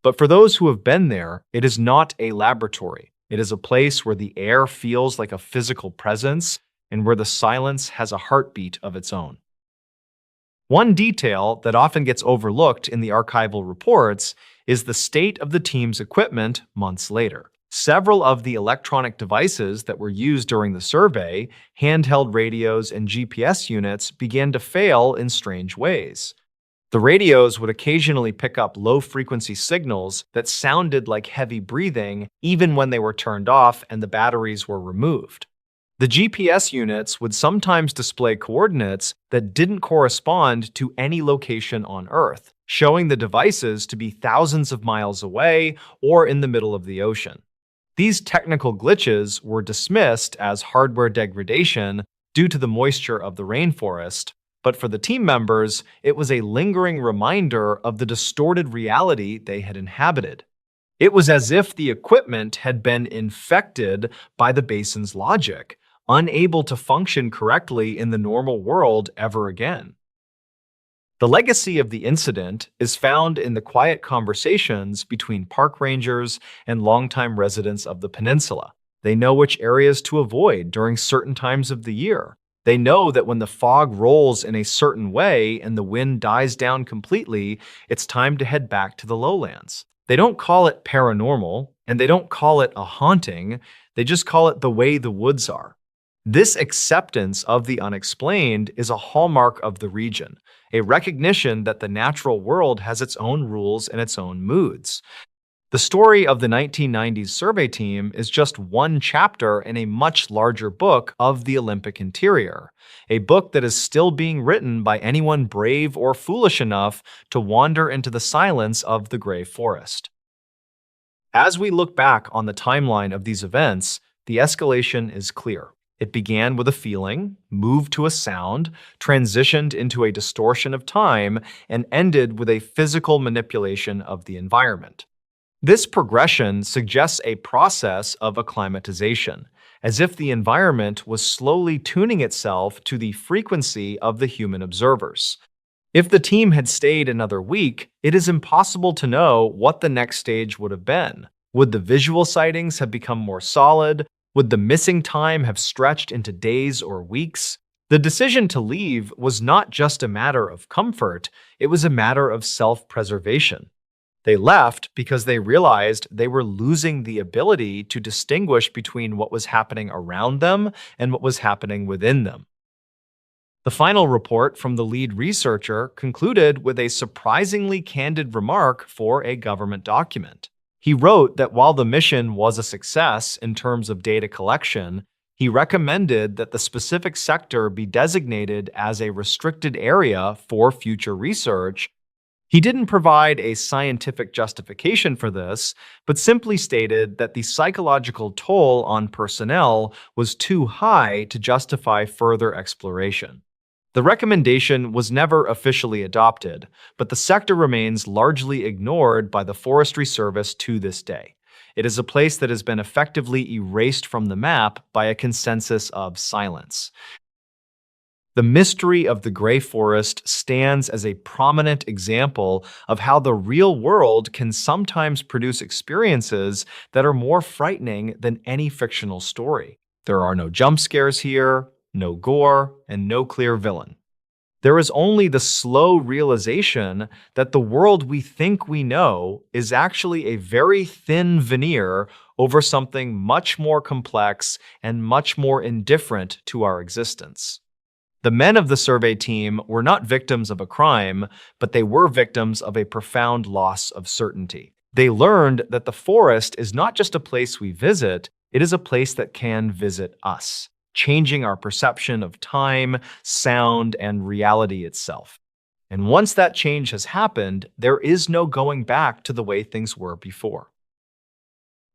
But for those who have been there, it is not a laboratory. It is a place where the air feels like a physical presence and where the silence has a heartbeat of its own. One detail that often gets overlooked in the archival reports is the state of the team's equipment months later. Several of the electronic devices that were used during the survey, handheld radios and GPS units, began to fail in strange ways. The radios would occasionally pick up low-frequency signals that sounded like heavy breathing even when they were turned off and the batteries were removed. The GPS units would sometimes display coordinates that didn't correspond to any location on Earth, showing the devices to be thousands of miles away or in the middle of the ocean. These technical glitches were dismissed as hardware degradation due to the moisture of the rainforest, but for the team members, it was a lingering reminder of the distorted reality they had inhabited. It was as if the equipment had been infected by the basin's logic, unable to function correctly in the normal world ever again. The legacy of the incident is found in the quiet conversations between park rangers and longtime residents of the peninsula. They know which areas to avoid during certain times of the year. They know that when the fog rolls in a certain way and the wind dies down completely, it's time to head back to the lowlands. They don't call it paranormal, and they don't call it a haunting. They just call it the way the woods are. This acceptance of the unexplained is a hallmark of the region, a recognition that the natural world has its own rules and its own moods. The story of the 1990s survey team is just one chapter in a much larger book of the Olympic interior, a book that is still being written by anyone brave or foolish enough to wander into the silence of the gray forest. As we look back on the timeline of these events, the escalation is clear. It began with a feeling, moved to a sound, transitioned into a distortion of time, and ended with a physical manipulation of the environment. This progression suggests a process of acclimatization, as if the environment was slowly tuning itself to the frequency of the human observers. If the team had stayed another week, it is impossible to know what the next stage would have been. Would the visual sightings have become more solid? Would the missing time have stretched into days or weeks? The decision to leave was not just a matter of comfort, it was a matter of self-preservation. They left because they realized they were losing the ability to distinguish between what was happening around them and what was happening within them. The final report from the lead researcher concluded with a surprisingly candid remark for a government document. He wrote that while the mission was a success in terms of data collection, he recommended that the specific sector be designated as a restricted area for future research. He didn't provide a scientific justification for this, but simply stated that the psychological toll on personnel was too high to justify further exploration. The recommendation was never officially adopted, but the sector remains largely ignored by the Forestry Service to this day. It is a place that has been effectively erased from the map by a consensus of silence. The mystery of the gray forest stands as a prominent example of how the real world can sometimes produce experiences that are more frightening than any fictional story. There are no jump scares here, no gore, and no clear villain. There is only the slow realization that the world we think we know is actually a very thin veneer over something much more complex and much more indifferent to our existence. The men of the survey team were not victims of a crime, but they were victims of a profound loss of certainty. They learned that the forest is not just a place we visit, it is a place that can visit us, changing our perception of time, sound, and reality itself. And once that change has happened, there is no going back to the way things were before.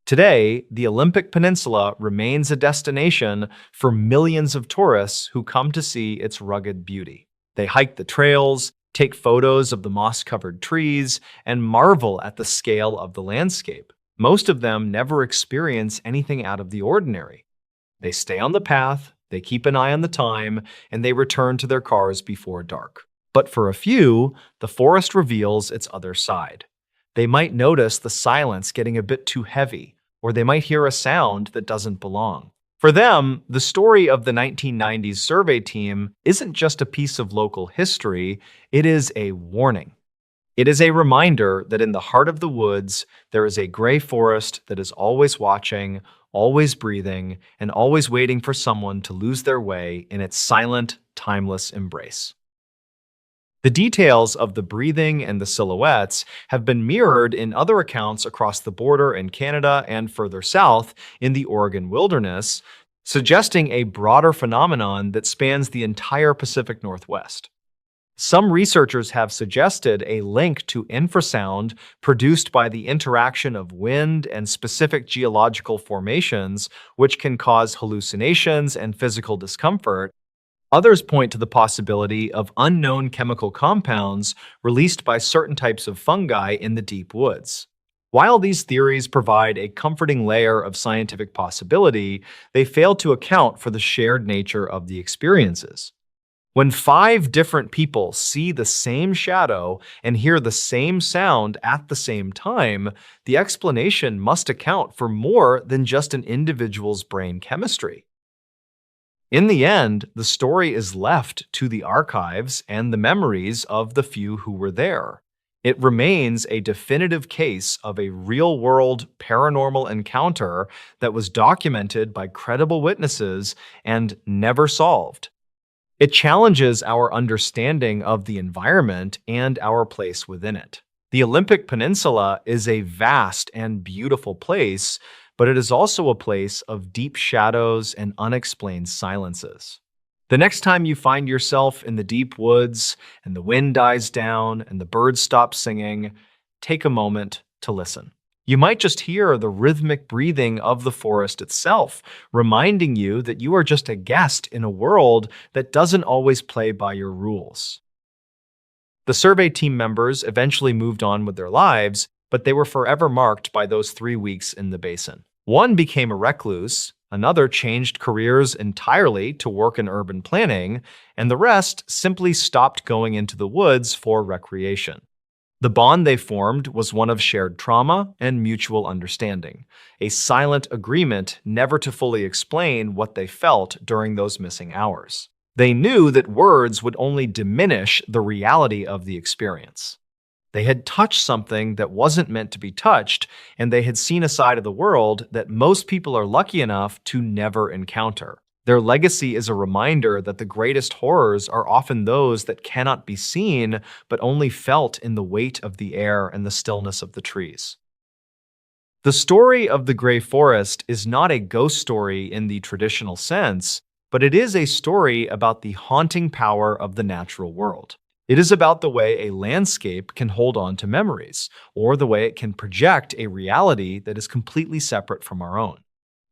Today, the Olympic Peninsula remains a destination for millions of tourists who come to see its rugged beauty. They hike the trails, take photos of the moss-covered trees, and marvel at the scale of the landscape. Most of them never experience anything out of the ordinary. They stay on the path, they keep an eye on the time, and they return to their cars before dark. But for a few, the forest reveals its other side. They might notice the silence getting a bit too heavy, or they might hear a sound that doesn't belong. For them, the story of the 1990s survey team isn't just a piece of local history, it is a warning. It is a reminder that in the heart of the woods, there is a gray forest that is always watching, always breathing, and always waiting for someone to lose their way in its silent, timeless embrace. The details of the breathing and the silhouettes have been mirrored in other accounts across the border in Canada and further south in the Oregon wilderness, suggesting a broader phenomenon that spans the entire Pacific Northwest. Some researchers have suggested a link to infrasound produced by the interaction of wind and specific geological formations, which can cause hallucinations and physical discomfort. Others point to the possibility of unknown chemical compounds released by certain types of fungi in the deep woods. While these theories provide a comforting layer of scientific possibility, they fail to account for the shared nature of the experiences. When 5 different people see the same shadow and hear the same sound at the same time, the explanation must account for more than just an individual's brain chemistry. In the end, the story is left to the archives and the memories of the few who were there. It remains a definitive case of a real-world paranormal encounter that was documented by credible witnesses and never solved. It challenges our understanding of the environment and our place within it. The Olympic Peninsula is a vast and beautiful place, but it is also a place of deep shadows and unexplained silences. The next time you find yourself in the deep woods and the wind dies down and the birds stop singing, take a moment to listen. You might just hear the rhythmic breathing of the forest itself, reminding you that you are just a guest in a world that doesn't always play by your rules. The survey team members eventually moved on with their lives, but they were forever marked by those 3 weeks in the basin. One became a recluse, another changed careers entirely to work in urban planning, and the rest simply stopped going into the woods for recreation. The bond they formed was one of shared trauma and mutual understanding, a silent agreement never to fully explain what they felt during those missing hours. They knew that words would only diminish the reality of the experience. They had touched something that wasn't meant to be touched, and they had seen a side of the world that most people are lucky enough to never encounter. Their legacy is a reminder that the greatest horrors are often those that cannot be seen, but only felt in the weight of the air and the stillness of the trees. The story of the Gray Forest is not a ghost story in the traditional sense, but it is a story about the haunting power of the natural world. It is about the way a landscape can hold on to memories, or the way it can project a reality that is completely separate from our own.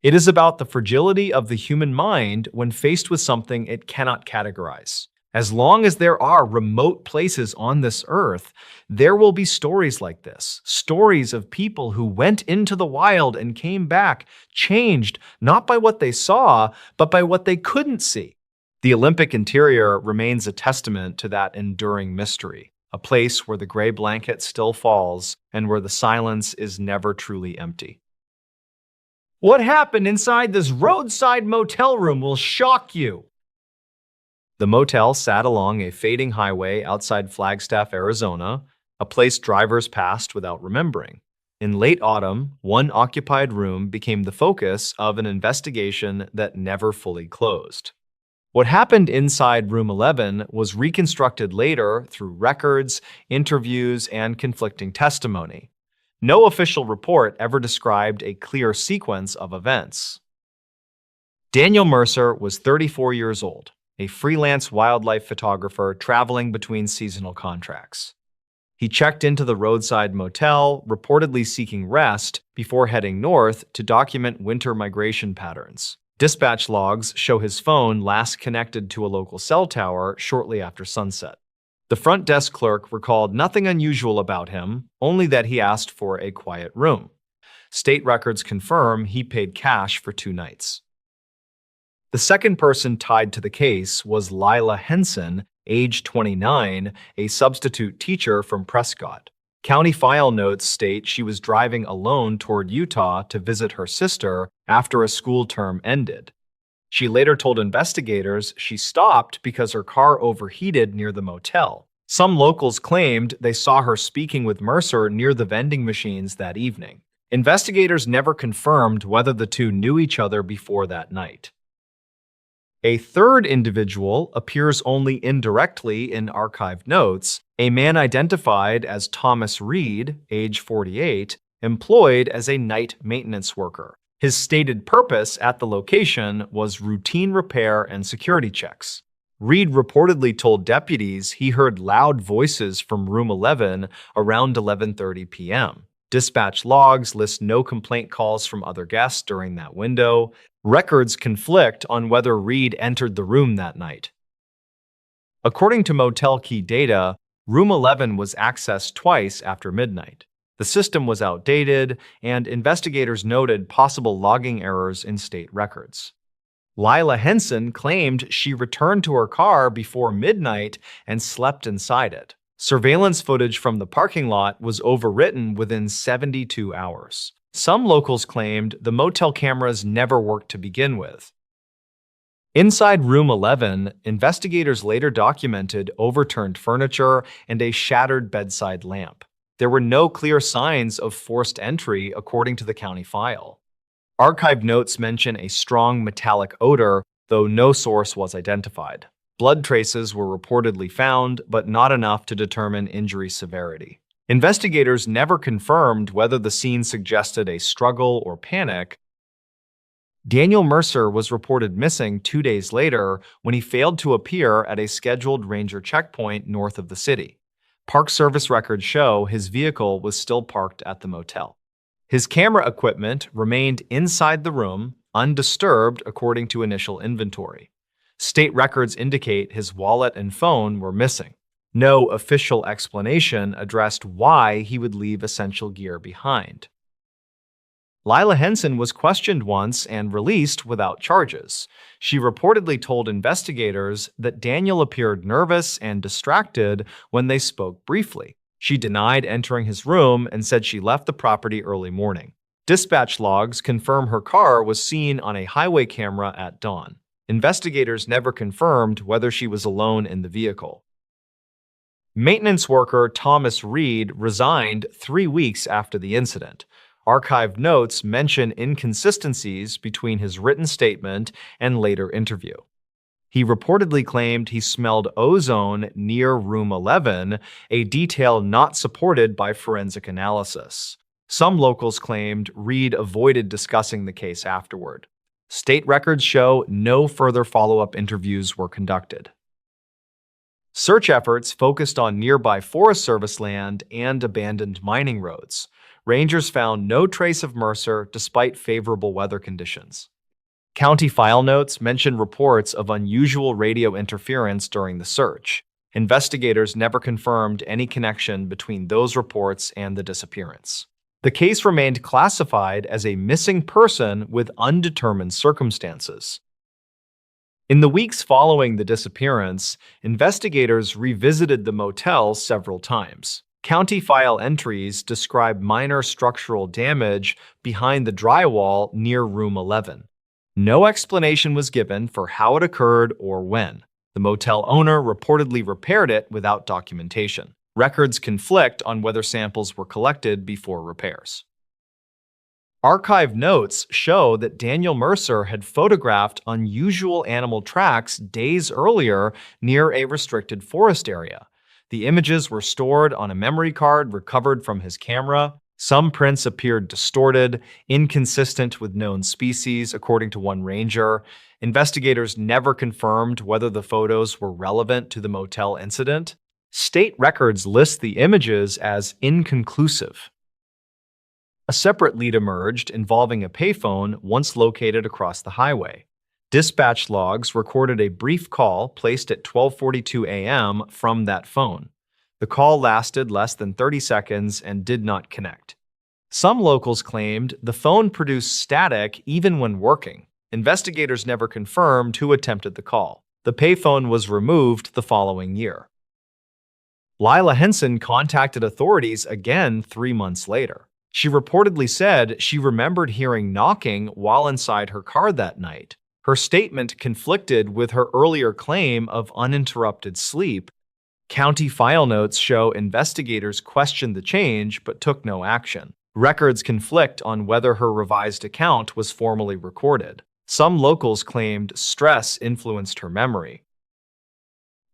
It is about the fragility of the human mind when faced with something it cannot categorize. As long as there are remote places on this earth, there will be stories like this. Stories of people who went into the wild and came back, changed not by what they saw, but by what they couldn't see. The Olympic interior remains a testament to that enduring mystery, a place where the gray blanket still falls and where the silence is never truly empty. What happened inside this roadside motel room will shock you. The motel sat along a fading highway outside Flagstaff, Arizona, a place drivers passed without remembering. In late autumn, one occupied room became the focus of an investigation that never fully closed. What happened inside room 11 was reconstructed later through records, interviews, and conflicting testimony. No official report ever described a clear sequence of events. Daniel Mercer was 34 years old, a freelance wildlife photographer traveling between seasonal contracts. He checked into the roadside motel, reportedly seeking rest, before heading north to document winter migration patterns. Dispatch logs show his phone last connected to a local cell tower shortly after sunset. The front desk clerk recalled nothing unusual about him, only that he asked for a quiet room. State records confirm he paid cash for 2 nights. The second person tied to the case was Lila Henson, age 29, a substitute teacher from Prescott. County file notes state she was driving alone toward Utah to visit her sister after a school term ended. She later told investigators she stopped because her car overheated near the motel. Some locals claimed they saw her speaking with Mercer near the vending machines that evening. Investigators never confirmed whether the two knew each other before that night. A third individual appears only indirectly in archived notes, a man identified as Thomas Reed, age 48, employed as a night maintenance worker. His stated purpose at the location was routine repair and security checks. Reed reportedly told deputies he heard loud voices from room 11 around 11:30 p.m. Dispatch logs list no complaint calls from other guests during that window. Records conflict on whether Reed entered the room that night. According to motel key data, room 11 was accessed twice after midnight. The system was outdated, and investigators noted possible logging errors in state records. Lila Henson claimed she returned to her car before midnight and slept inside it. Surveillance footage from the parking lot was overwritten within 72 hours. Some locals claimed the motel cameras never worked to begin with. Inside room 11, investigators later documented overturned furniture and a shattered bedside lamp. There were no clear signs of forced entry, according to the county file. Archived notes mention a strong metallic odor, though no source was identified. Blood traces were reportedly found, but not enough to determine injury severity. Investigators never confirmed whether the scene suggested a struggle or panic. Daniel Mercer was reported missing 2 days later when he failed to appear at a scheduled ranger checkpoint north of the city. Park Service records show his vehicle was still parked at the motel. His camera equipment remained inside the room, undisturbed according to initial inventory. State records indicate his wallet and phone were missing. No official explanation addressed why he would leave essential gear behind. Lila Henson was questioned once and released without charges. She reportedly told investigators that Daniel appeared nervous and distracted when they spoke briefly. She denied entering his room and said she left the property early morning. Dispatch logs confirm her car was seen on a highway camera at dawn. Investigators never confirmed whether she was alone in the vehicle. Maintenance worker Thomas Reed resigned 3 weeks after the incident. Archived notes mention inconsistencies between his written statement and later interview. He reportedly claimed he smelled ozone near room 11, a detail not supported by forensic analysis. Some locals claimed Reed avoided discussing the case afterward. State records show no further follow-up interviews were conducted. Search efforts focused on nearby Forest Service land and abandoned mining roads. Rangers found no trace of Mercer despite favorable weather conditions. County file notes mention reports of unusual radio interference during the search. Investigators never confirmed any connection between those reports and the disappearance. The case remained classified as a missing person with undetermined circumstances. In the weeks following the disappearance, investigators revisited the motel several times. County file entries describe minor structural damage behind the drywall near room 11. No explanation was given for how it occurred or when. The motel owner reportedly repaired it without documentation. Records conflict on whether samples were collected before repairs. Archive notes show that Daniel Mercer had photographed unusual animal tracks days earlier near a restricted forest area. The images were stored on a memory card recovered from his camera. Some prints appeared distorted, inconsistent with known species, according to one ranger. Investigators never confirmed whether the photos were relevant to the motel incident. State records list the images as inconclusive. A separate lead emerged involving a payphone once located across the highway. Dispatch logs recorded a brief call placed at 12:42 a.m. from that phone. The call lasted less than 30 seconds and did not connect. Some locals claimed the phone produced static even when working. Investigators never confirmed who attempted the call. The payphone was removed the following year. Lila Henson contacted authorities again 3 months later. She reportedly said she remembered hearing knocking while inside her car that night. Her statement conflicted with her earlier claim of uninterrupted sleep. County file notes show investigators questioned the change but took no action. Records conflict on whether her revised account was formally recorded. Some locals claimed stress influenced her memory.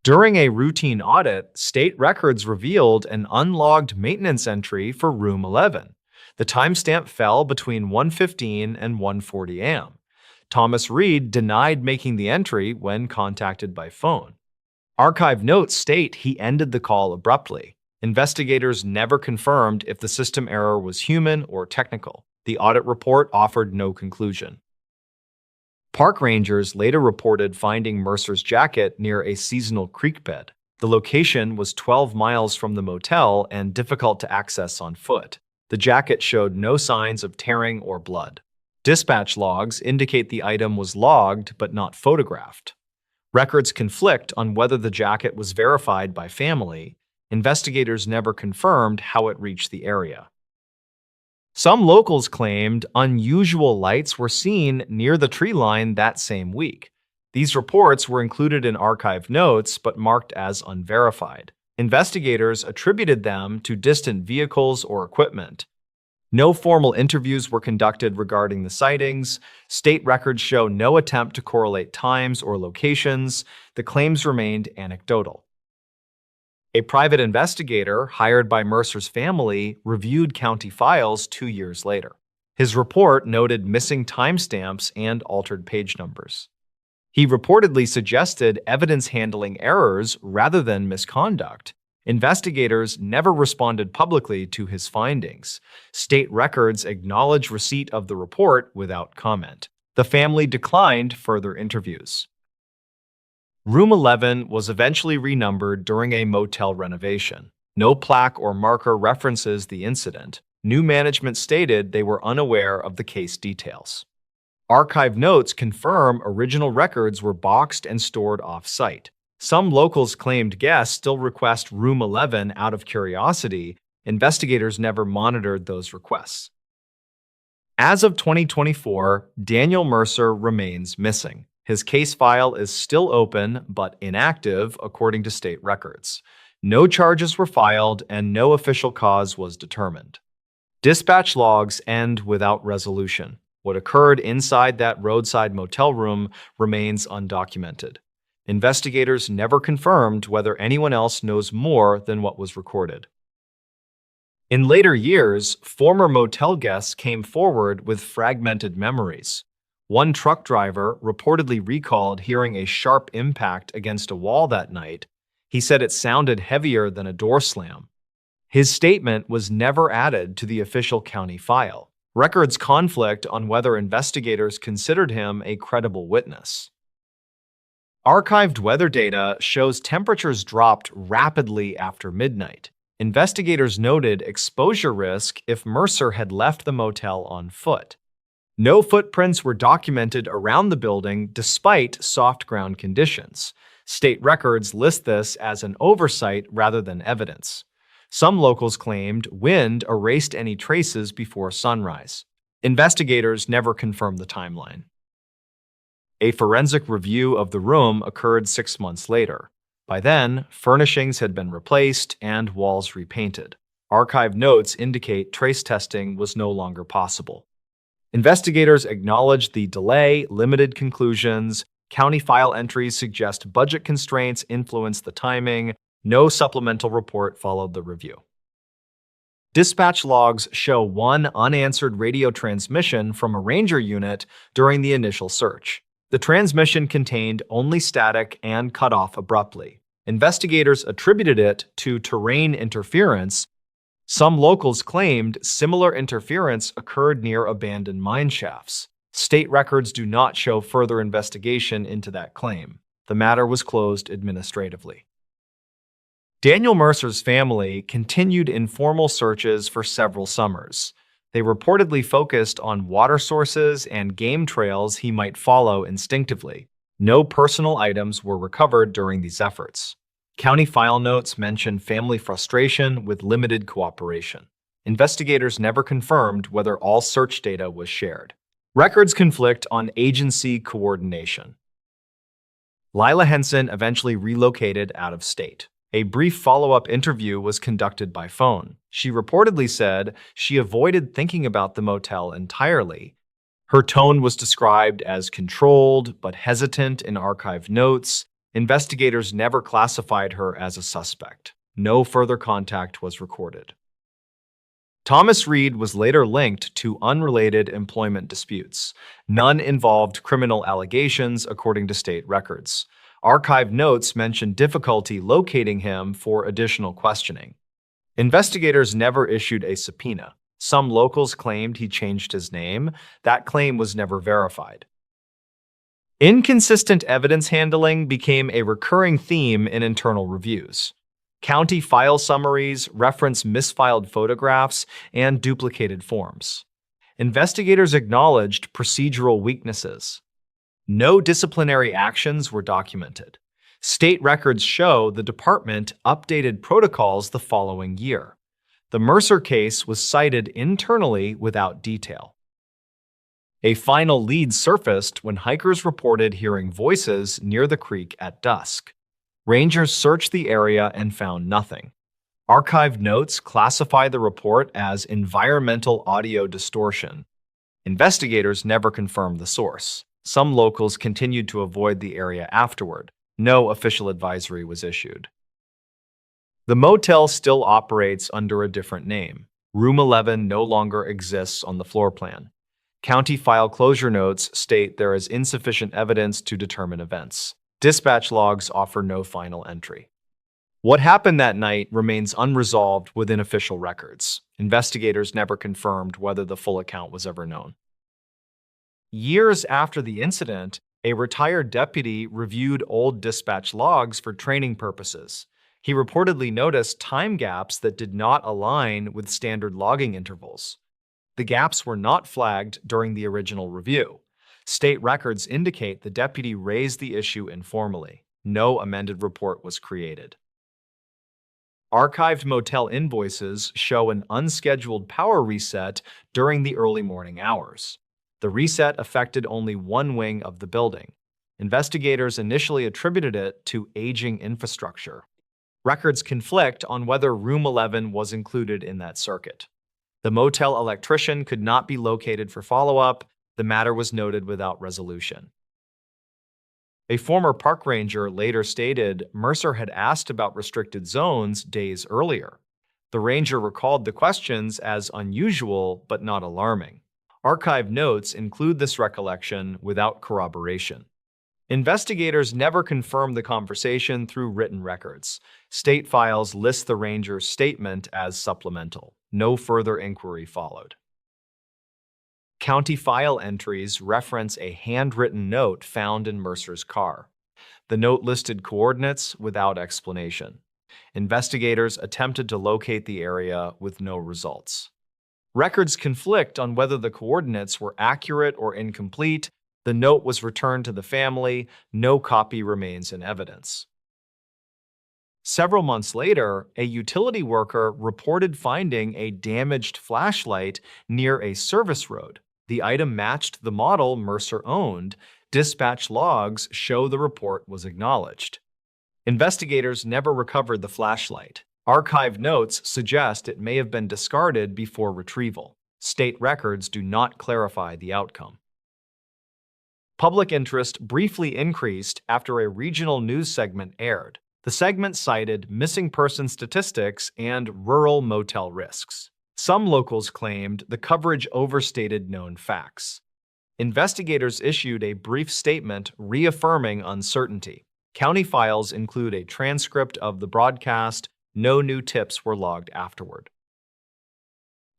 During a routine audit, state records revealed an unlogged maintenance entry for room 11. The timestamp fell between 1:15 and 1:40 a.m. Thomas Reed denied making the entry when contacted by phone. Archive notes state he ended the call abruptly. Investigators never confirmed if the system error was human or technical. The audit report offered no conclusion. Park rangers later reported finding Mercer's jacket near a seasonal creek bed. The location was 12 miles from the motel and difficult to access on foot. The jacket showed no signs of tearing or blood. Dispatch logs indicate the item was logged but not photographed. Records conflict on whether the jacket was verified by family. Investigators never confirmed how it reached the area. Some locals claimed unusual lights were seen near the tree line that same week. These reports were included in archive notes but marked as unverified. Investigators attributed them to distant vehicles or equipment. No formal interviews were conducted regarding the sightings. State records show no attempt to correlate times or locations. The claims remained anecdotal. A private investigator hired by Mercer's family reviewed county files 2 years later. His report noted missing timestamps and altered page numbers. He reportedly suggested evidence handling errors rather than misconduct. Investigators never responded publicly to his findings. State records acknowledged receipt of the report without comment. The family declined further interviews. Room 11 was eventually renumbered during a motel renovation. No plaque or marker references the incident. New management stated they were unaware of the case details. Archive notes confirm original records were boxed and stored off-site. Some locals claimed guests still request Room 11 out of curiosity. Investigators never monitored those requests. As of 2024, Daniel Mercer remains missing. His case file is still open but inactive, according to state records. No charges were filed and no official cause was determined. Dispatch logs end without resolution. What occurred inside that roadside motel room remains undocumented. Investigators never confirmed whether anyone else knows more than what was recorded. In later years, former motel guests came forward with fragmented memories. One truck driver reportedly recalled hearing a sharp impact against a wall that night. He said it sounded heavier than a door slam. His statement was never added to the official county file. Records conflict on whether investigators considered him a credible witness. Archived weather data shows temperatures dropped rapidly after midnight. Investigators noted exposure risk if Mercer had left the motel on foot. No footprints were documented around the building despite soft ground conditions. State records list this as an oversight rather than evidence. Some locals claimed wind erased any traces before sunrise. Investigators never confirmed the timeline. A forensic review of the room occurred 6 months later. By then, furnishings had been replaced and walls repainted. Archive notes indicate trace testing was no longer possible. Investigators acknowledged the delay, limited conclusions. County file entries suggest budget constraints influenced the timing. No supplemental report followed the review. Dispatch logs show one unanswered radio transmission from a ranger unit during the initial search. The transmission contained only static and cut off abruptly. Investigators attributed it to terrain interference. Some locals claimed similar interference occurred near abandoned mine shafts. State records do not show further investigation into that claim. The matter was closed administratively. Daniel Mercer's family continued informal searches for several summers. They reportedly focused on water sources and game trails he might follow instinctively. No personal items were recovered during these efforts. County file notes mention family frustration with limited cooperation. Investigators never confirmed whether all search data was shared. Records conflict on agency coordination. Lila Henson eventually relocated out of state. A brief follow-up interview was conducted by phone. She reportedly said she avoided thinking about the motel entirely. Her tone was described as controlled but hesitant in archived notes. Investigators never classified her as a suspect. No further contact was recorded. Thomas Reed was later linked to unrelated employment disputes. None involved criminal allegations, according to state records. Archived notes mentioned difficulty locating him for additional questioning. Investigators never issued a subpoena. Some locals claimed he changed his name. That claim was never verified. Inconsistent evidence handling became a recurring theme in internal reviews. County file summaries reference misfiled photographs and duplicated forms. Investigators acknowledged procedural weaknesses. No disciplinary actions were documented. State records show the department updated protocols the following year. The Mercer case was cited internally without detail. A final lead surfaced when hikers reported hearing voices near the creek at dusk. Rangers searched the area and found nothing. Archived notes classify the report as environmental audio distortion. Investigators never confirmed the source. Some locals continued to avoid the area afterward. No official advisory was issued. The motel still operates under a different name. Room 11 no longer exists on the floor plan. County file closure notes state there is insufficient evidence to determine events. Dispatch logs offer no final entry. What happened that night remains unresolved within official records. Investigators never confirmed whether the full account was ever known. Years after the incident, a retired deputy reviewed old dispatch logs for training purposes. He reportedly noticed time gaps that did not align with standard logging intervals. The gaps were not flagged during the original review. State records indicate the deputy raised the issue informally. No amended report was created. Archived motel invoices show an unscheduled power reset during the early morning hours. The reset affected only one wing of the building. Investigators initially attributed it to aging infrastructure. Records conflict on whether Room 11 was included in that circuit. The motel electrician could not be located for follow-up. The matter was noted without resolution. A former park ranger later stated Mercer had asked about restricted zones days earlier. The ranger recalled the questions as unusual but not alarming. Archived notes include this recollection without corroboration. Investigators never confirmed the conversation through written records. State files list the ranger's statement as supplemental. No further inquiry followed. County file entries reference a handwritten note found in Mercer's car. The note listed coordinates without explanation. Investigators attempted to locate the area with no results. Records conflict on whether the coordinates were accurate or incomplete. The note was returned to the family. No copy remains in evidence. Several months later, a utility worker reported finding a damaged flashlight near a service road. The item matched the model Mercer owned. Dispatch logs show the report was acknowledged. Investigators never recovered the flashlight. Archived notes suggest it may have been discarded before retrieval. State records do not clarify the outcome. Public interest briefly increased after a regional news segment aired. The segment cited missing person statistics and rural motel risks. Some locals claimed the coverage overstated known facts. Investigators issued a brief statement reaffirming uncertainty. County files include a transcript of the broadcast. No new tips were logged afterward.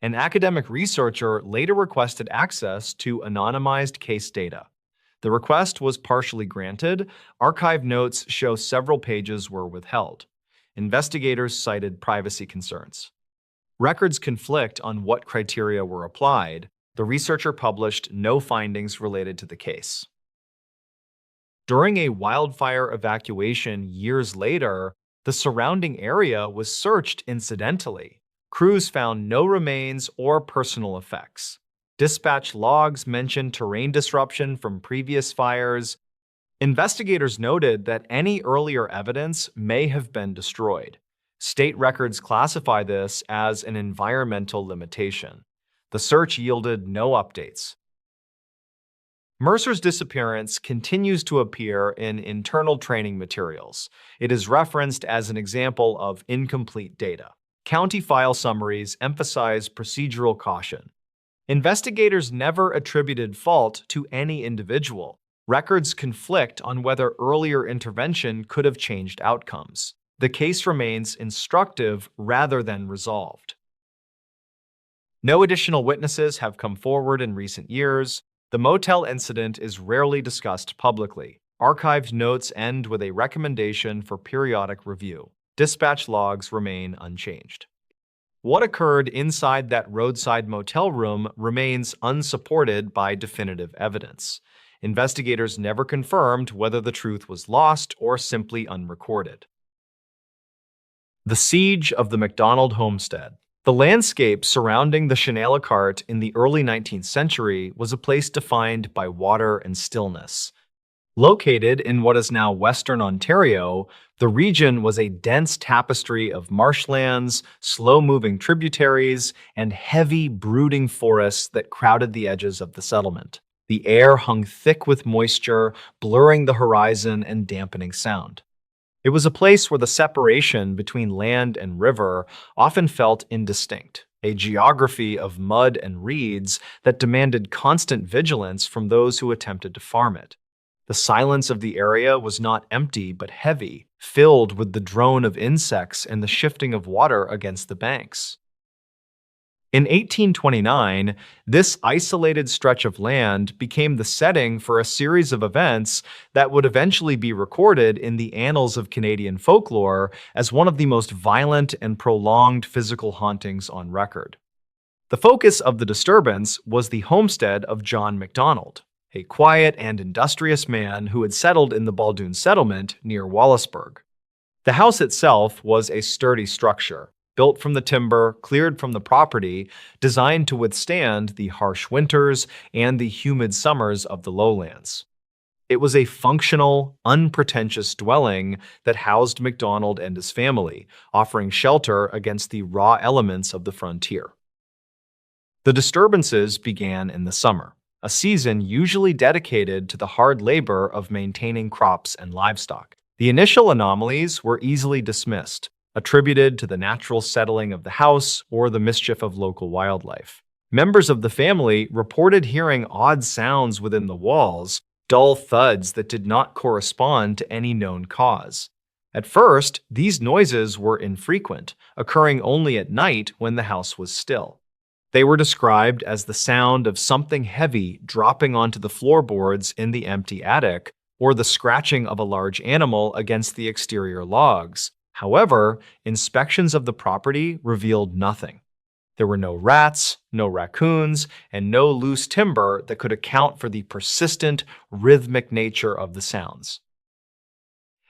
An academic researcher later requested access to anonymized case data. The request was partially granted. Archived notes show several pages were withheld. Investigators cited privacy concerns. Records conflict on what criteria were applied. The researcher published no findings related to the case. During a wildfire evacuation years later, the surrounding area was searched incidentally. Crews found no remains or personal effects. Dispatch logs mentioned terrain disruption from previous fires. Investigators noted that any earlier evidence may have been destroyed. State records classify this as an environmental limitation. The search yielded no updates. Mercer's disappearance continues to appear in internal training materials. It is referenced as an example of incomplete data. County file summaries emphasize procedural caution. Investigators never attributed fault to any individual. Records conflict on whether earlier intervention could have changed outcomes. The case remains instructive rather than resolved. No additional witnesses have come forward in recent years. The motel incident is rarely discussed publicly. Archived notes end with a recommendation for periodic review. Dispatch logs remain unchanged. What occurred inside that roadside motel room remains unsupported by definitive evidence. Investigators never confirmed whether the truth was lost or simply unrecorded. The Siege of the MacDonald Homestead. The landscape surrounding the Chenalacart in the early 19th century was a place defined by water and stillness. Located in what is now Western Ontario, the region was a dense tapestry of marshlands, slow-moving tributaries, and heavy, brooding forests that crowded the edges of the settlement. The air hung thick with moisture, blurring the horizon and dampening sound. It was a place where the separation between land and river often felt indistinct, a geography of mud and reeds that demanded constant vigilance from those who attempted to farm it. The silence of the area was not empty but heavy, filled with the drone of insects and the shifting of water against the banks. In 1829, this isolated stretch of land became the setting for a series of events that would eventually be recorded in the annals of Canadian folklore as one of the most violent and prolonged physical hauntings on record. The focus of the disturbance was the homestead of John MacDonald, a quiet and industrious man who had settled in the Baldoon settlement near Wallaceburg. The house itself was a sturdy structure, built from the timber, cleared from the property, designed to withstand the harsh winters and the humid summers of the lowlands. It was a functional, unpretentious dwelling that housed MacDonald and his family, offering shelter against the raw elements of the frontier. The disturbances began in the summer, a season usually dedicated to the hard labor of maintaining crops and livestock. The initial anomalies were easily dismissed, attributed to the natural settling of the house or the mischief of local wildlife. Members of the family reported hearing odd sounds within the walls, dull thuds that did not correspond to any known cause. At first, these noises were infrequent, occurring only at night when the house was still. They were described as the sound of something heavy dropping onto the floorboards in the empty attic, or the scratching of a large animal against the exterior logs. However, inspections of the property revealed nothing. There were no rats, no raccoons, and no loose timber that could account for the persistent, rhythmic nature of the sounds.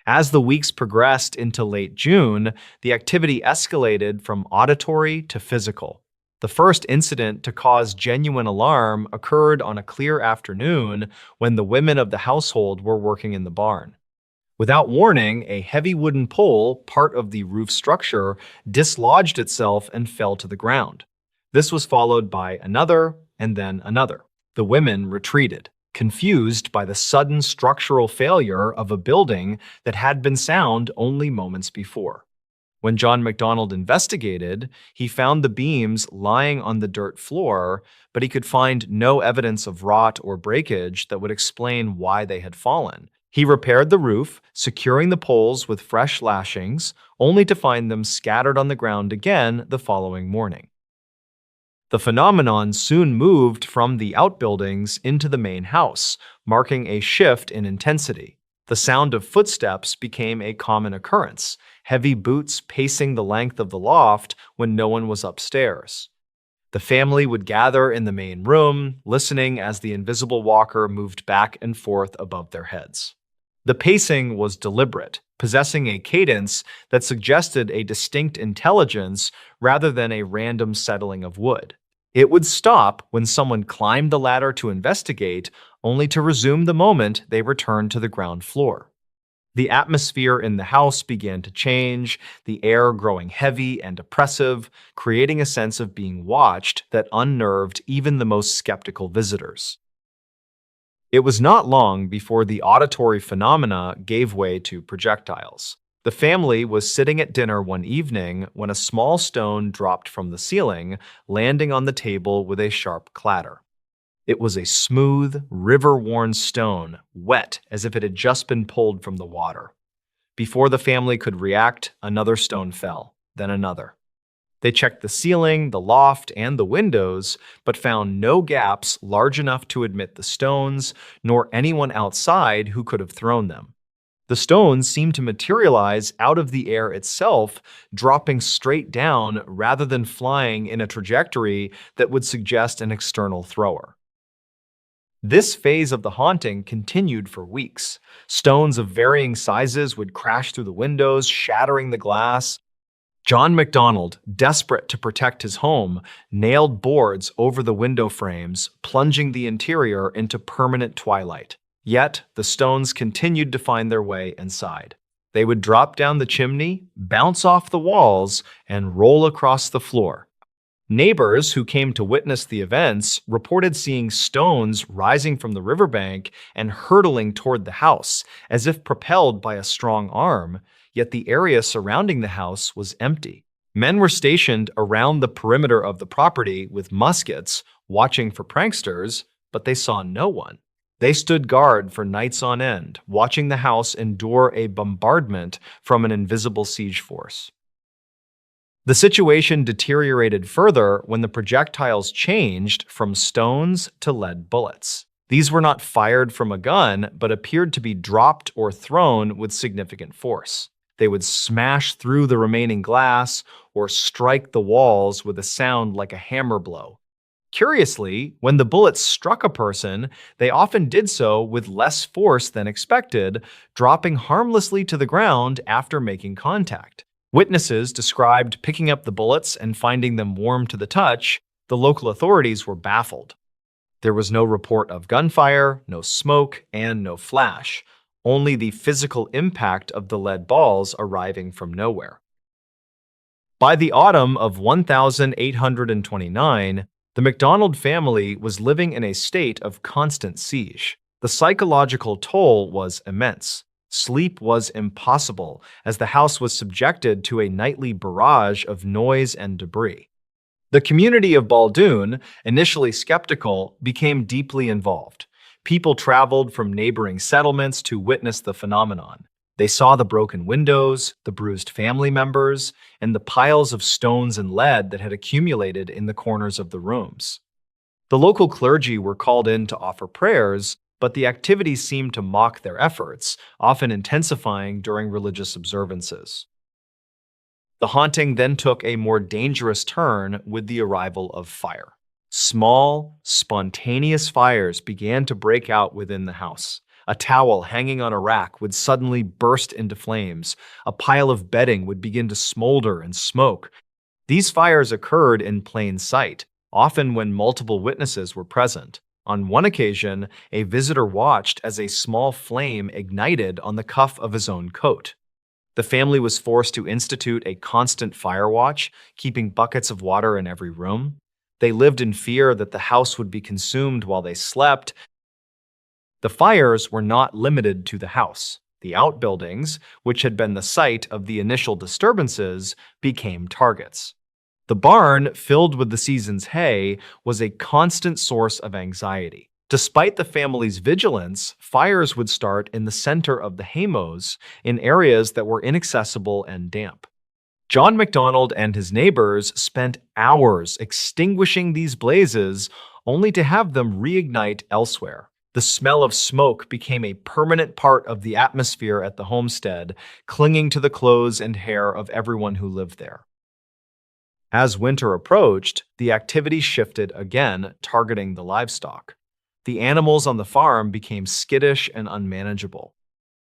As the weeks progressed into late June, the activity escalated from auditory to physical. The first incident to cause genuine alarm occurred on a clear afternoon when the women of the household were working in the barn. Without warning, a heavy wooden pole, part of the roof structure, dislodged itself and fell to the ground. This was followed by another and then another. The women retreated, confused by the sudden structural failure of a building that had been sound only moments before. When John MacDonald investigated, he found the beams lying on the dirt floor, but he could find no evidence of rot or breakage that would explain why they had fallen. He repaired the roof, securing the poles with fresh lashings, only to find them scattered on the ground again the following morning. The phenomenon soon moved from the outbuildings into the main house, marking a shift in intensity. The sound of footsteps became a common occurrence, heavy boots pacing the length of the loft when no one was upstairs. The family would gather in the main room, listening as the invisible walker moved back and forth above their heads. The pacing was deliberate, possessing a cadence that suggested a distinct intelligence rather than a random settling of wood. It would stop when someone climbed the ladder to investigate, only to resume the moment they returned to the ground floor. The atmosphere in the house began to change, the air growing heavy and oppressive, creating a sense of being watched that unnerved even the most skeptical visitors. It was not long before the auditory phenomena gave way to projectiles. The family was sitting at dinner one evening when a small stone dropped from the ceiling, landing on the table with a sharp clatter. It was a smooth, river-worn stone, wet as if it had just been pulled from the water. Before the family could react, another stone fell, then another. They checked the ceiling, the loft, and the windows, but found no gaps large enough to admit the stones, nor anyone outside who could have thrown them. The stones seemed to materialize out of the air itself, dropping straight down rather than flying in a trajectory that would suggest an external thrower. This phase of the haunting continued for weeks. Stones of varying sizes would crash through the windows, shattering the glass. John MacDonald, desperate to protect his home, nailed boards over the window frames, plunging the interior into permanent twilight. Yet, the stones continued to find their way inside. They would drop down the chimney, bounce off the walls, and roll across the floor. Neighbors who came to witness the events reported seeing stones rising from the riverbank and hurtling toward the house, as if propelled by a strong arm, yet the area surrounding the house was empty. Men were stationed around the perimeter of the property with muskets, watching for pranksters, but they saw no one. They stood guard for nights on end, watching the house endure a bombardment from an invisible siege force. The situation deteriorated further when the projectiles changed from stones to lead bullets. These were not fired from a gun, but appeared to be dropped or thrown with significant force. They would smash through the remaining glass or strike the walls with a sound like a hammer blow. Curiously, when the bullets struck a person, they often did so with less force than expected, dropping harmlessly to the ground after making contact. Witnesses described picking up the bullets and finding them warm to the touch. The local authorities were baffled. There was no report of gunfire, no smoke, and no flash, only the physical impact of the lead balls arriving from nowhere. By the autumn of 1829, the MacDonald family was living in a state of constant siege. The psychological toll was immense. Sleep was impossible, as the house was subjected to a nightly barrage of noise and debris. The community of Baldoon, initially skeptical, became deeply involved. People traveled from neighboring settlements to witness the phenomenon. They saw the broken windows, the bruised family members, and the piles of stones and lead that had accumulated in the corners of the rooms. The local clergy were called in to offer prayers, but the activities seemed to mock their efforts, often intensifying during religious observances. The haunting then took a more dangerous turn with the arrival of fire. Small, spontaneous fires began to break out within the house. A towel hanging on a rack would suddenly burst into flames. A pile of bedding would begin to smolder and smoke. These fires occurred in plain sight, often when multiple witnesses were present. On one occasion, a visitor watched as a small flame ignited on the cuff of his own coat. The family was forced to institute a constant fire watch, keeping buckets of water in every room. They lived in fear that the house would be consumed while they slept. The fires were not limited to the house. The outbuildings, which had been the site of the initial disturbances, became targets. The barn, filled with the season's hay, was a constant source of anxiety. Despite the family's vigilance, fires would start in the center of the haymows, in areas that were inaccessible and damp. John MacDonald and his neighbors spent hours extinguishing these blazes, only to have them reignite elsewhere. The smell of smoke became a permanent part of the atmosphere at the homestead, clinging to the clothes and hair of everyone who lived there. As winter approached, the activity shifted again, targeting the livestock. The animals on the farm became skittish and unmanageable.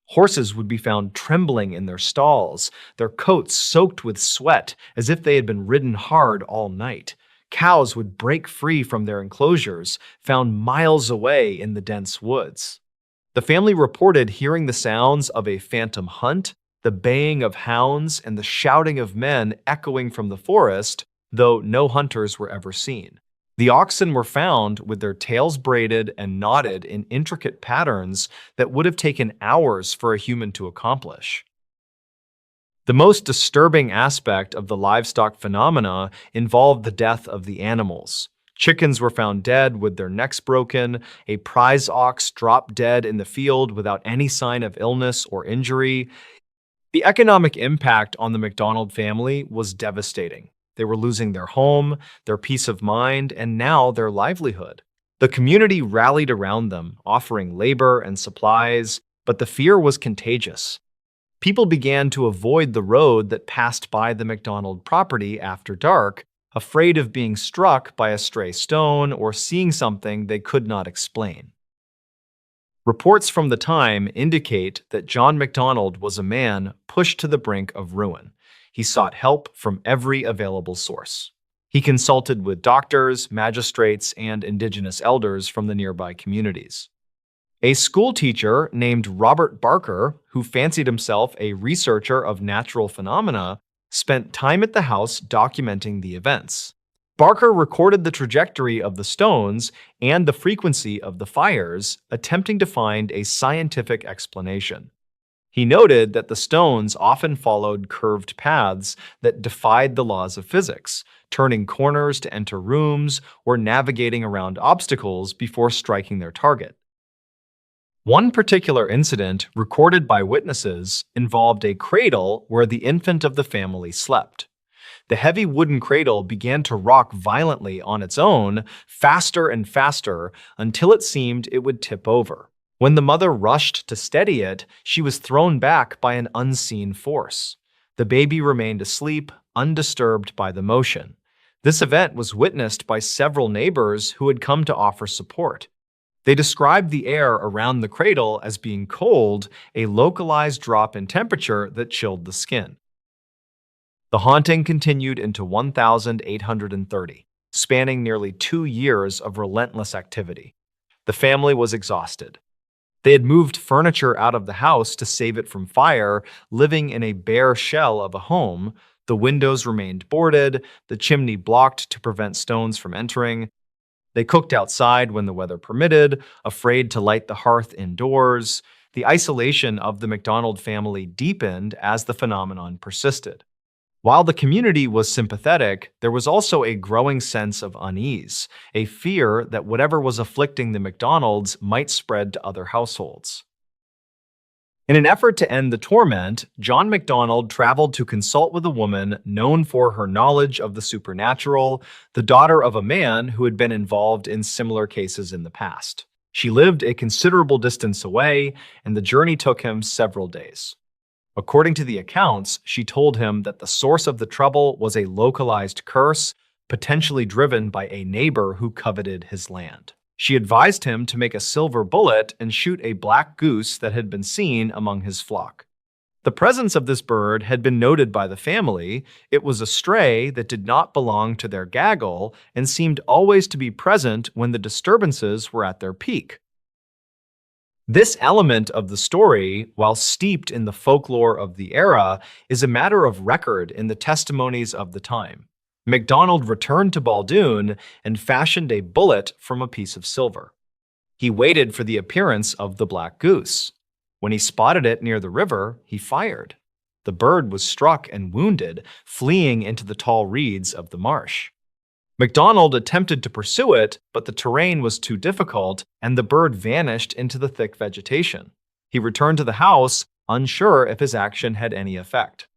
Horses would be found trembling in their stalls, their coats soaked with sweat as if they had been ridden hard all night. Cows would break free from their enclosures, found miles away in the dense woods. The family reported hearing the sounds of a phantom hunt, the baying of hounds, and the shouting of men echoing from the forest, though no hunters were ever seen. The oxen were found with their tails braided and knotted in intricate patterns that would have taken hours for a human to accomplish. The most disturbing aspect of the livestock phenomena involved the death of the animals. Chickens were found dead with their necks broken, a prize ox dropped dead in the field without any sign of illness or injury. The economic impact on the McDonald family was devastating. They were losing their home, their peace of mind, and now their livelihood. The community rallied around them, offering labor and supplies, but the fear was contagious. People began to avoid the road that passed by the McDonald property after dark, afraid of being struck by a stray stone or seeing something they could not explain. Reports from the time indicate that John McDonald was a man pushed to the brink of ruin. He sought help from every available source. He consulted with doctors, magistrates, and indigenous elders from the nearby communities. A school teacher named Robert Barker, who fancied himself a researcher of natural phenomena, spent time at the house documenting the events. Barker recorded the trajectory of the stones and the frequency of the fires, attempting to find a scientific explanation. He noted that the stones often followed curved paths that defied the laws of physics, turning corners to enter rooms or navigating around obstacles before striking their target. One particular incident recorded by witnesses involved a cradle where the infant of the family slept. The heavy wooden cradle began to rock violently on its own, faster and faster, until it seemed it would tip over. When the mother rushed to steady it, she was thrown back by an unseen force. The baby remained asleep, undisturbed by the motion. This event was witnessed by several neighbors who had come to offer support. They described the air around the cradle as being cold, a localized drop in temperature that chilled the skin. The haunting continued into 1830, spanning nearly 2 years of relentless activity. The family was exhausted. They had moved furniture out of the house to save it from fire, living in a bare shell of a home. The windows remained boarded, the chimney blocked to prevent stones from entering. They cooked outside when the weather permitted, afraid to light the hearth indoors. The isolation of the McDonald family deepened as the phenomenon persisted. While the community was sympathetic, there was also a growing sense of unease, a fear that whatever was afflicting the McDonalds might spread to other households. In an effort to end the torment, John McDonald traveled to consult with a woman known for her knowledge of the supernatural, the daughter of a man who had been involved in similar cases in the past. She lived a considerable distance away, and the journey took him several days. According to the accounts, she told him that the source of the trouble was a localized curse, potentially driven by a neighbor who coveted his land. She advised him to make a silver bullet and shoot a black goose that had been seen among his flock. The presence of this bird had been noted by the family. It was a stray that did not belong to their gaggle and seemed always to be present when the disturbances were at their peak. This element of the story, while steeped in the folklore of the era, is a matter of record in the testimonies of the time. MacDonald returned to Baldoon and fashioned a bullet from a piece of silver. He waited for the appearance of the black goose. When he spotted it near the river, he fired. The bird was struck and wounded, fleeing into the tall reeds of the marsh. MacDonald attempted to pursue it, but the terrain was too difficult, and the bird vanished into the thick vegetation. He returned to the house, unsure if his action had any effect.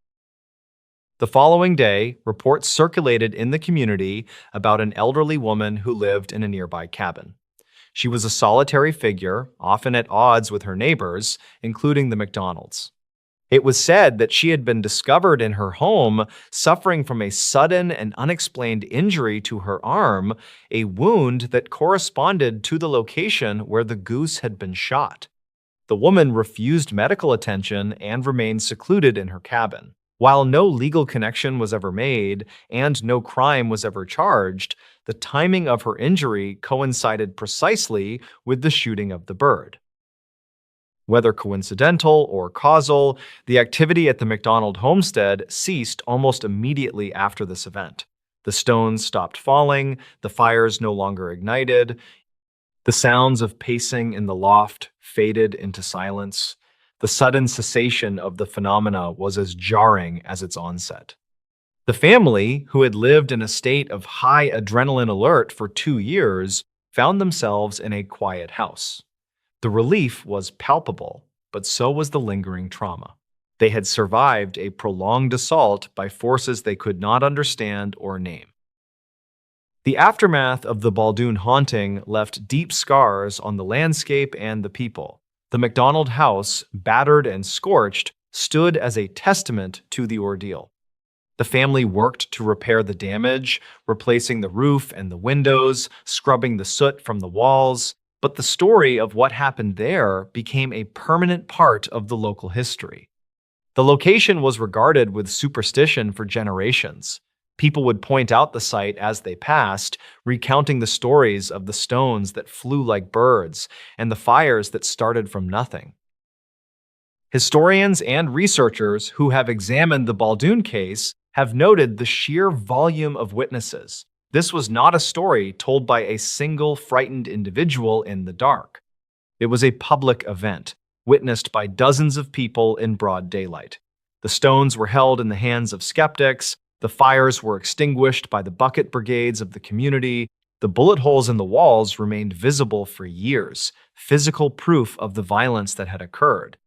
The following day, reports circulated in the community about an elderly woman who lived in a nearby cabin. She was a solitary figure, often at odds with her neighbors, including the MacDonalds. It was said that she had been discovered in her home suffering from a sudden and unexplained injury to her arm, a wound that corresponded to the location where the goose had been shot. The woman refused medical attention and remained secluded in her cabin. While no legal connection was ever made and no crime was ever charged, the timing of her injury coincided precisely with the shooting of the bird. Whether coincidental or causal, the activity at the MacDonald homestead ceased almost immediately after this event. The stones stopped falling, the fires no longer ignited, the sounds of pacing in the loft faded into silence. The sudden cessation of the phenomena was as jarring as its onset. The family, who had lived in a state of high adrenaline alert for 2 years, found themselves in a quiet house. The relief was palpable, but so was the lingering trauma. They had survived a prolonged assault by forces they could not understand or name. The aftermath of the Baldoon haunting left deep scars on the landscape and the people. The McDonald house, battered and scorched, stood as a testament to the ordeal. The family worked to repair the damage, replacing the roof and the windows, scrubbing the soot from the walls, but the story of what happened there became a permanent part of the local history. The location was regarded with superstition for generations. People would point out the site as they passed, recounting the stories of the stones that flew like birds and the fires that started from nothing. Historians and researchers who have examined the Baldoon case have noted the sheer volume of witnesses. This was not a story told by a single frightened individual in the dark. It was a public event, witnessed by dozens of people in broad daylight. The stones were held in the hands of skeptics, the fires were extinguished by the bucket brigades of the community, the bullet holes in the walls remained visible for years, physical proof of the violence that had occurred.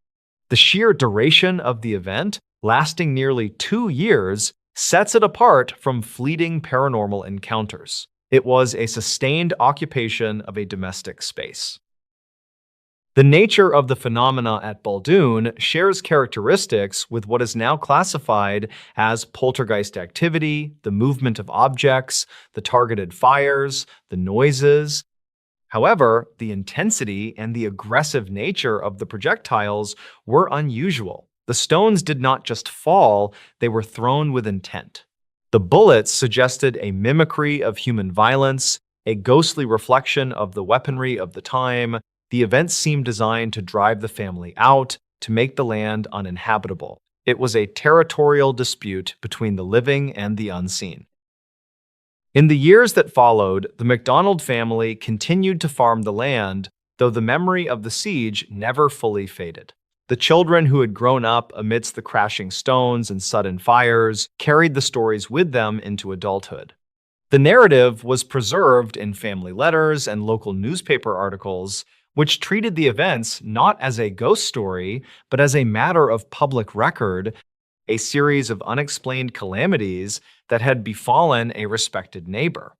The sheer duration of the event, lasting nearly 2 years, sets it apart from fleeting paranormal encounters. It was a sustained occupation of a domestic space. The nature of the phenomena at Baldoon shares characteristics with what is now classified as poltergeist activity, the movement of objects, the targeted fires, the noises. However, the intensity and the aggressive nature of the projectiles were unusual. The stones did not just fall, they were thrown with intent. The bullets suggested a mimicry of human violence, a ghostly reflection of the weaponry of the time. The events seemed designed to drive the family out, to make the land uninhabitable. It was a territorial dispute between the living and the unseen. In the years that followed, the McDonald family continued to farm the land, though the memory of the siege never fully faded. The children who had grown up amidst the crashing stones and sudden fires carried the stories with them into adulthood. The narrative was preserved in family letters and local newspaper articles, which treated the events not as a ghost story, but as a matter of public record, a series of unexplained calamities that had befallen a respected neighbor.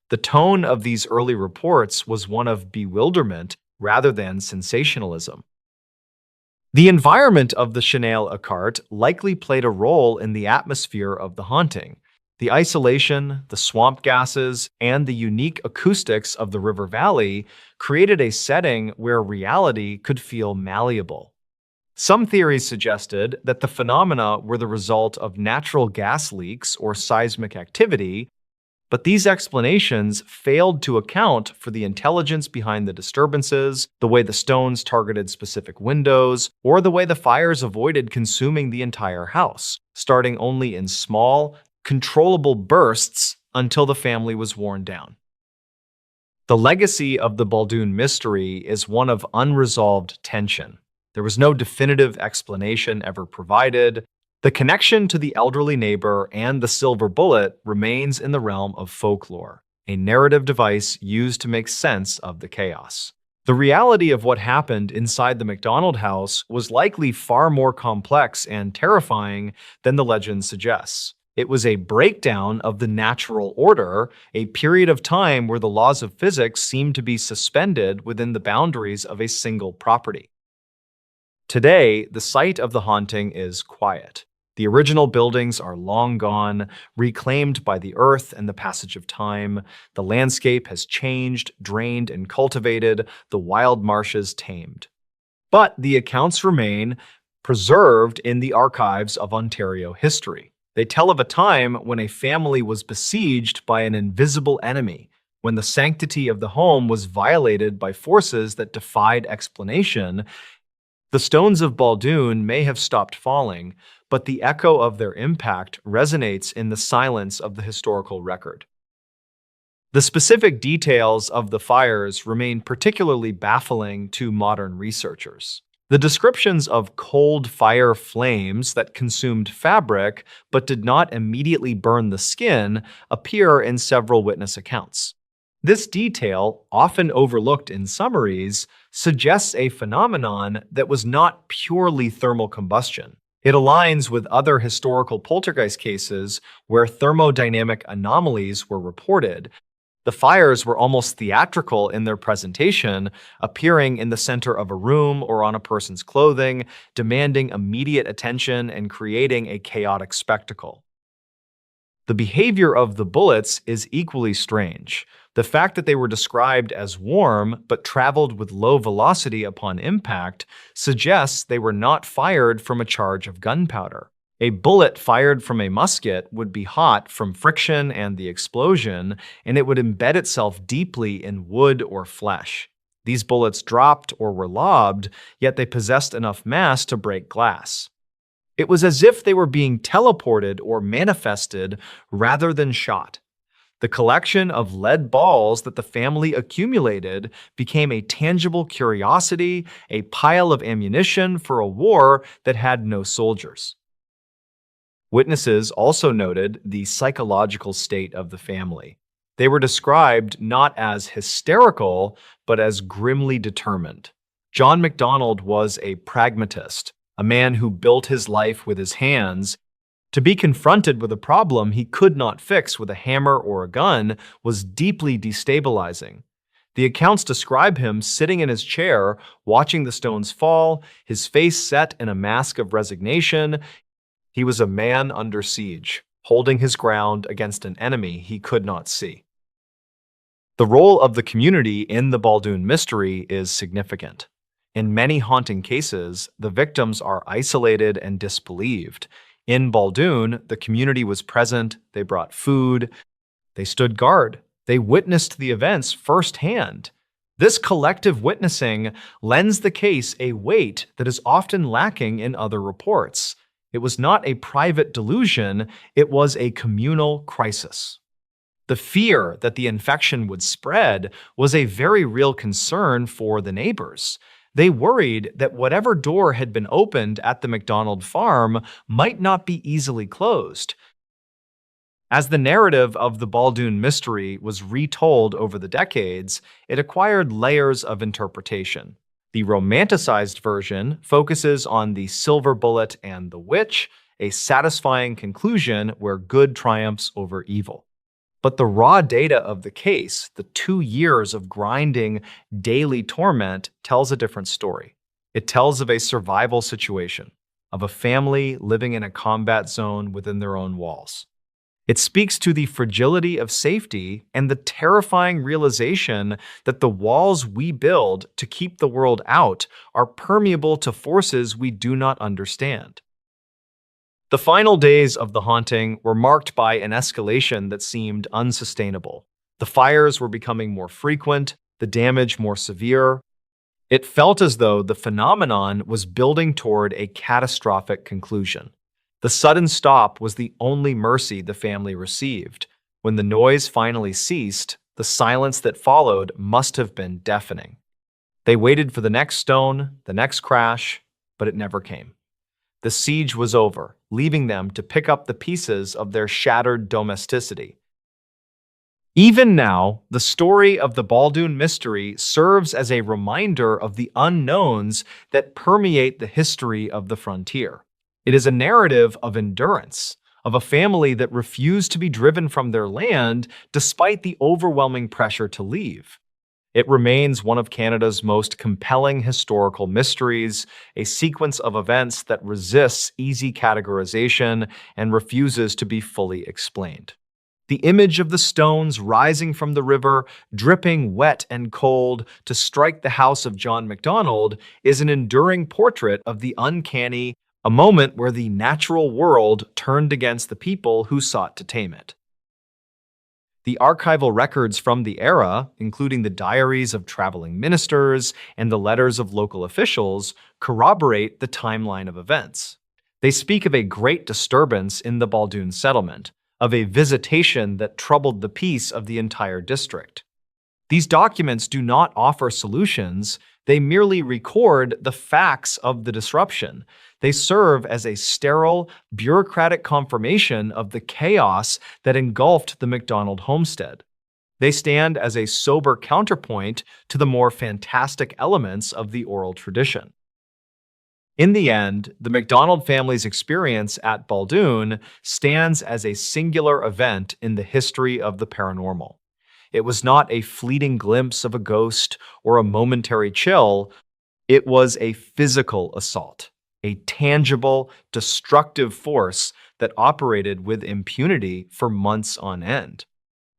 The tone of these early reports was one of bewilderment rather than sensationalism. The environment of the Chenille Ecarte likely played a role in the atmosphere of the haunting. The isolation, the swamp gases, and the unique acoustics of the river valley created a setting where reality could feel malleable. Some theories suggested that the phenomena were the result of natural gas leaks or seismic activity, but these explanations failed to account for the intelligence behind the disturbances, the way the stones targeted specific windows, or the way the fires avoided consuming the entire house, starting only in small, controllable bursts until the family was worn down. The legacy of the Baldoon mystery is one of unresolved tension. There was no definitive explanation ever provided. The connection to the elderly neighbor and the silver bullet remains in the realm of folklore, a narrative device used to make sense of the chaos. The reality of what happened inside the McDonald house was likely far more complex and terrifying than the legend suggests. It was a breakdown of the natural order, a period of time where the laws of physics seemed to be suspended within the boundaries of a single property. Today, the site of the haunting is quiet. The original buildings are long gone, reclaimed by the earth and the passage of time. The landscape has changed, drained, and cultivated, the wild marshes tamed. But the accounts remain preserved in the archives of Ontario history. They tell of a time when a family was besieged by an invisible enemy, when the sanctity of the home was violated by forces that defied explanation. The stones of Baldoon may have stopped falling, but the echo of their impact resonates in the silence of the historical record. The specific details of the fires remain particularly baffling to modern researchers. The descriptions of cold fire flames that consumed fabric but did not immediately burn the skin appear in several witness accounts. This detail, often overlooked in summaries, suggests a phenomenon that was not purely thermal combustion. It aligns with other historical poltergeist cases where thermodynamic anomalies were reported. The fires were almost theatrical in their presentation, appearing in the center of a room or on a person's clothing, demanding immediate attention and creating a chaotic spectacle. The behavior of the bullets is equally strange. The fact that they were described as warm but traveled with low velocity upon impact suggests they were not fired from a charge of gunpowder. A bullet fired from a musket would be hot from friction and the explosion, and it would embed itself deeply in wood or flesh. These bullets dropped or were lobbed, yet they possessed enough mass to break glass. It was as if they were being teleported or manifested rather than shot. The collection of lead balls that the family accumulated became a tangible curiosity, a pile of ammunition for a war that had no soldiers. Witnesses also noted the psychological state of the family. They were described not as hysterical, but as grimly determined. John MacDonald was a pragmatist, a man who built his life with his hands. To be confronted with a problem he could not fix with a hammer or a gun was deeply destabilizing. The accounts describe him sitting in his chair, watching the stones fall, his face set in a mask of resignation. He was a man under siege, holding his ground against an enemy he could not see. The role of the community in the Baldoon mystery is significant. In many haunting cases, the victims are isolated and disbelieved. In Baldoon, the community was present, they brought food, they stood guard, they witnessed the events firsthand. This collective witnessing lends the case a weight that is often lacking in other reports. It was not a private delusion, it was a communal crisis. The fear that the infection would spread was a very real concern for the neighbors. They worried that whatever door had been opened at the MacDonald farm might not be easily closed. As the narrative of the Baldoon mystery was retold over the decades, it acquired layers of interpretation. The romanticized version focuses on the silver bullet and the witch, a satisfying conclusion where good triumphs over evil. But the raw data of the case, the 2 years of grinding daily torment, tells a different story. It tells of a survival situation, of a family living in a combat zone within their own walls. It speaks to the fragility of safety and the terrifying realization that the walls we build to keep the world out are permeable to forces we do not understand. The final days of the haunting were marked by an escalation that seemed unsustainable. The fires were becoming more frequent, the damage more severe. It felt as though the phenomenon was building toward a catastrophic conclusion. The sudden stop was the only mercy the family received. When the noise finally ceased, the silence that followed must have been deafening. They waited for the next stone, the next crash, but it never came. The siege was over, leaving them to pick up the pieces of their shattered domesticity. Even now, the story of the Baldoon mystery serves as a reminder of the unknowns that permeate the history of the frontier. It is a narrative of endurance, of a family that refused to be driven from their land despite the overwhelming pressure to leave. It remains one of Canada's most compelling historical mysteries, a sequence of events that resists easy categorization and refuses to be fully explained. The image of the stones rising from the river, dripping wet and cold to strike the house of John MacDonald, is an enduring portrait of the uncanny, a moment where the natural world turned against the people who sought to tame it. The archival records from the era, including the diaries of traveling ministers and the letters of local officials, corroborate the timeline of events. They speak of a great disturbance in the Baldoon settlement, of a visitation that troubled the peace of the entire district. These documents do not offer solutions, they merely record the facts of the disruption. They serve as a sterile, bureaucratic confirmation of the chaos that engulfed the MacDonald homestead. They stand as a sober counterpoint to the more fantastic elements of the oral tradition. In the end, the MacDonald family's experience at Baldoon stands as a singular event in the history of the paranormal. It was not a fleeting glimpse of a ghost or a momentary chill. It was a physical assault, a tangible, destructive force that operated with impunity for months on end.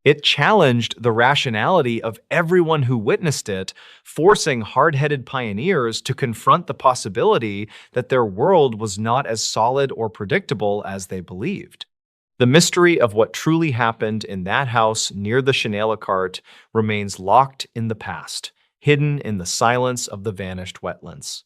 It challenged the rationality of everyone who witnessed it, forcing hard-headed pioneers to confront the possibility that their world was not as solid or predictable as they believed. The mystery of what truly happened in that house near the Chenala cart remains locked in the past, hidden in the silence of the vanished wetlands.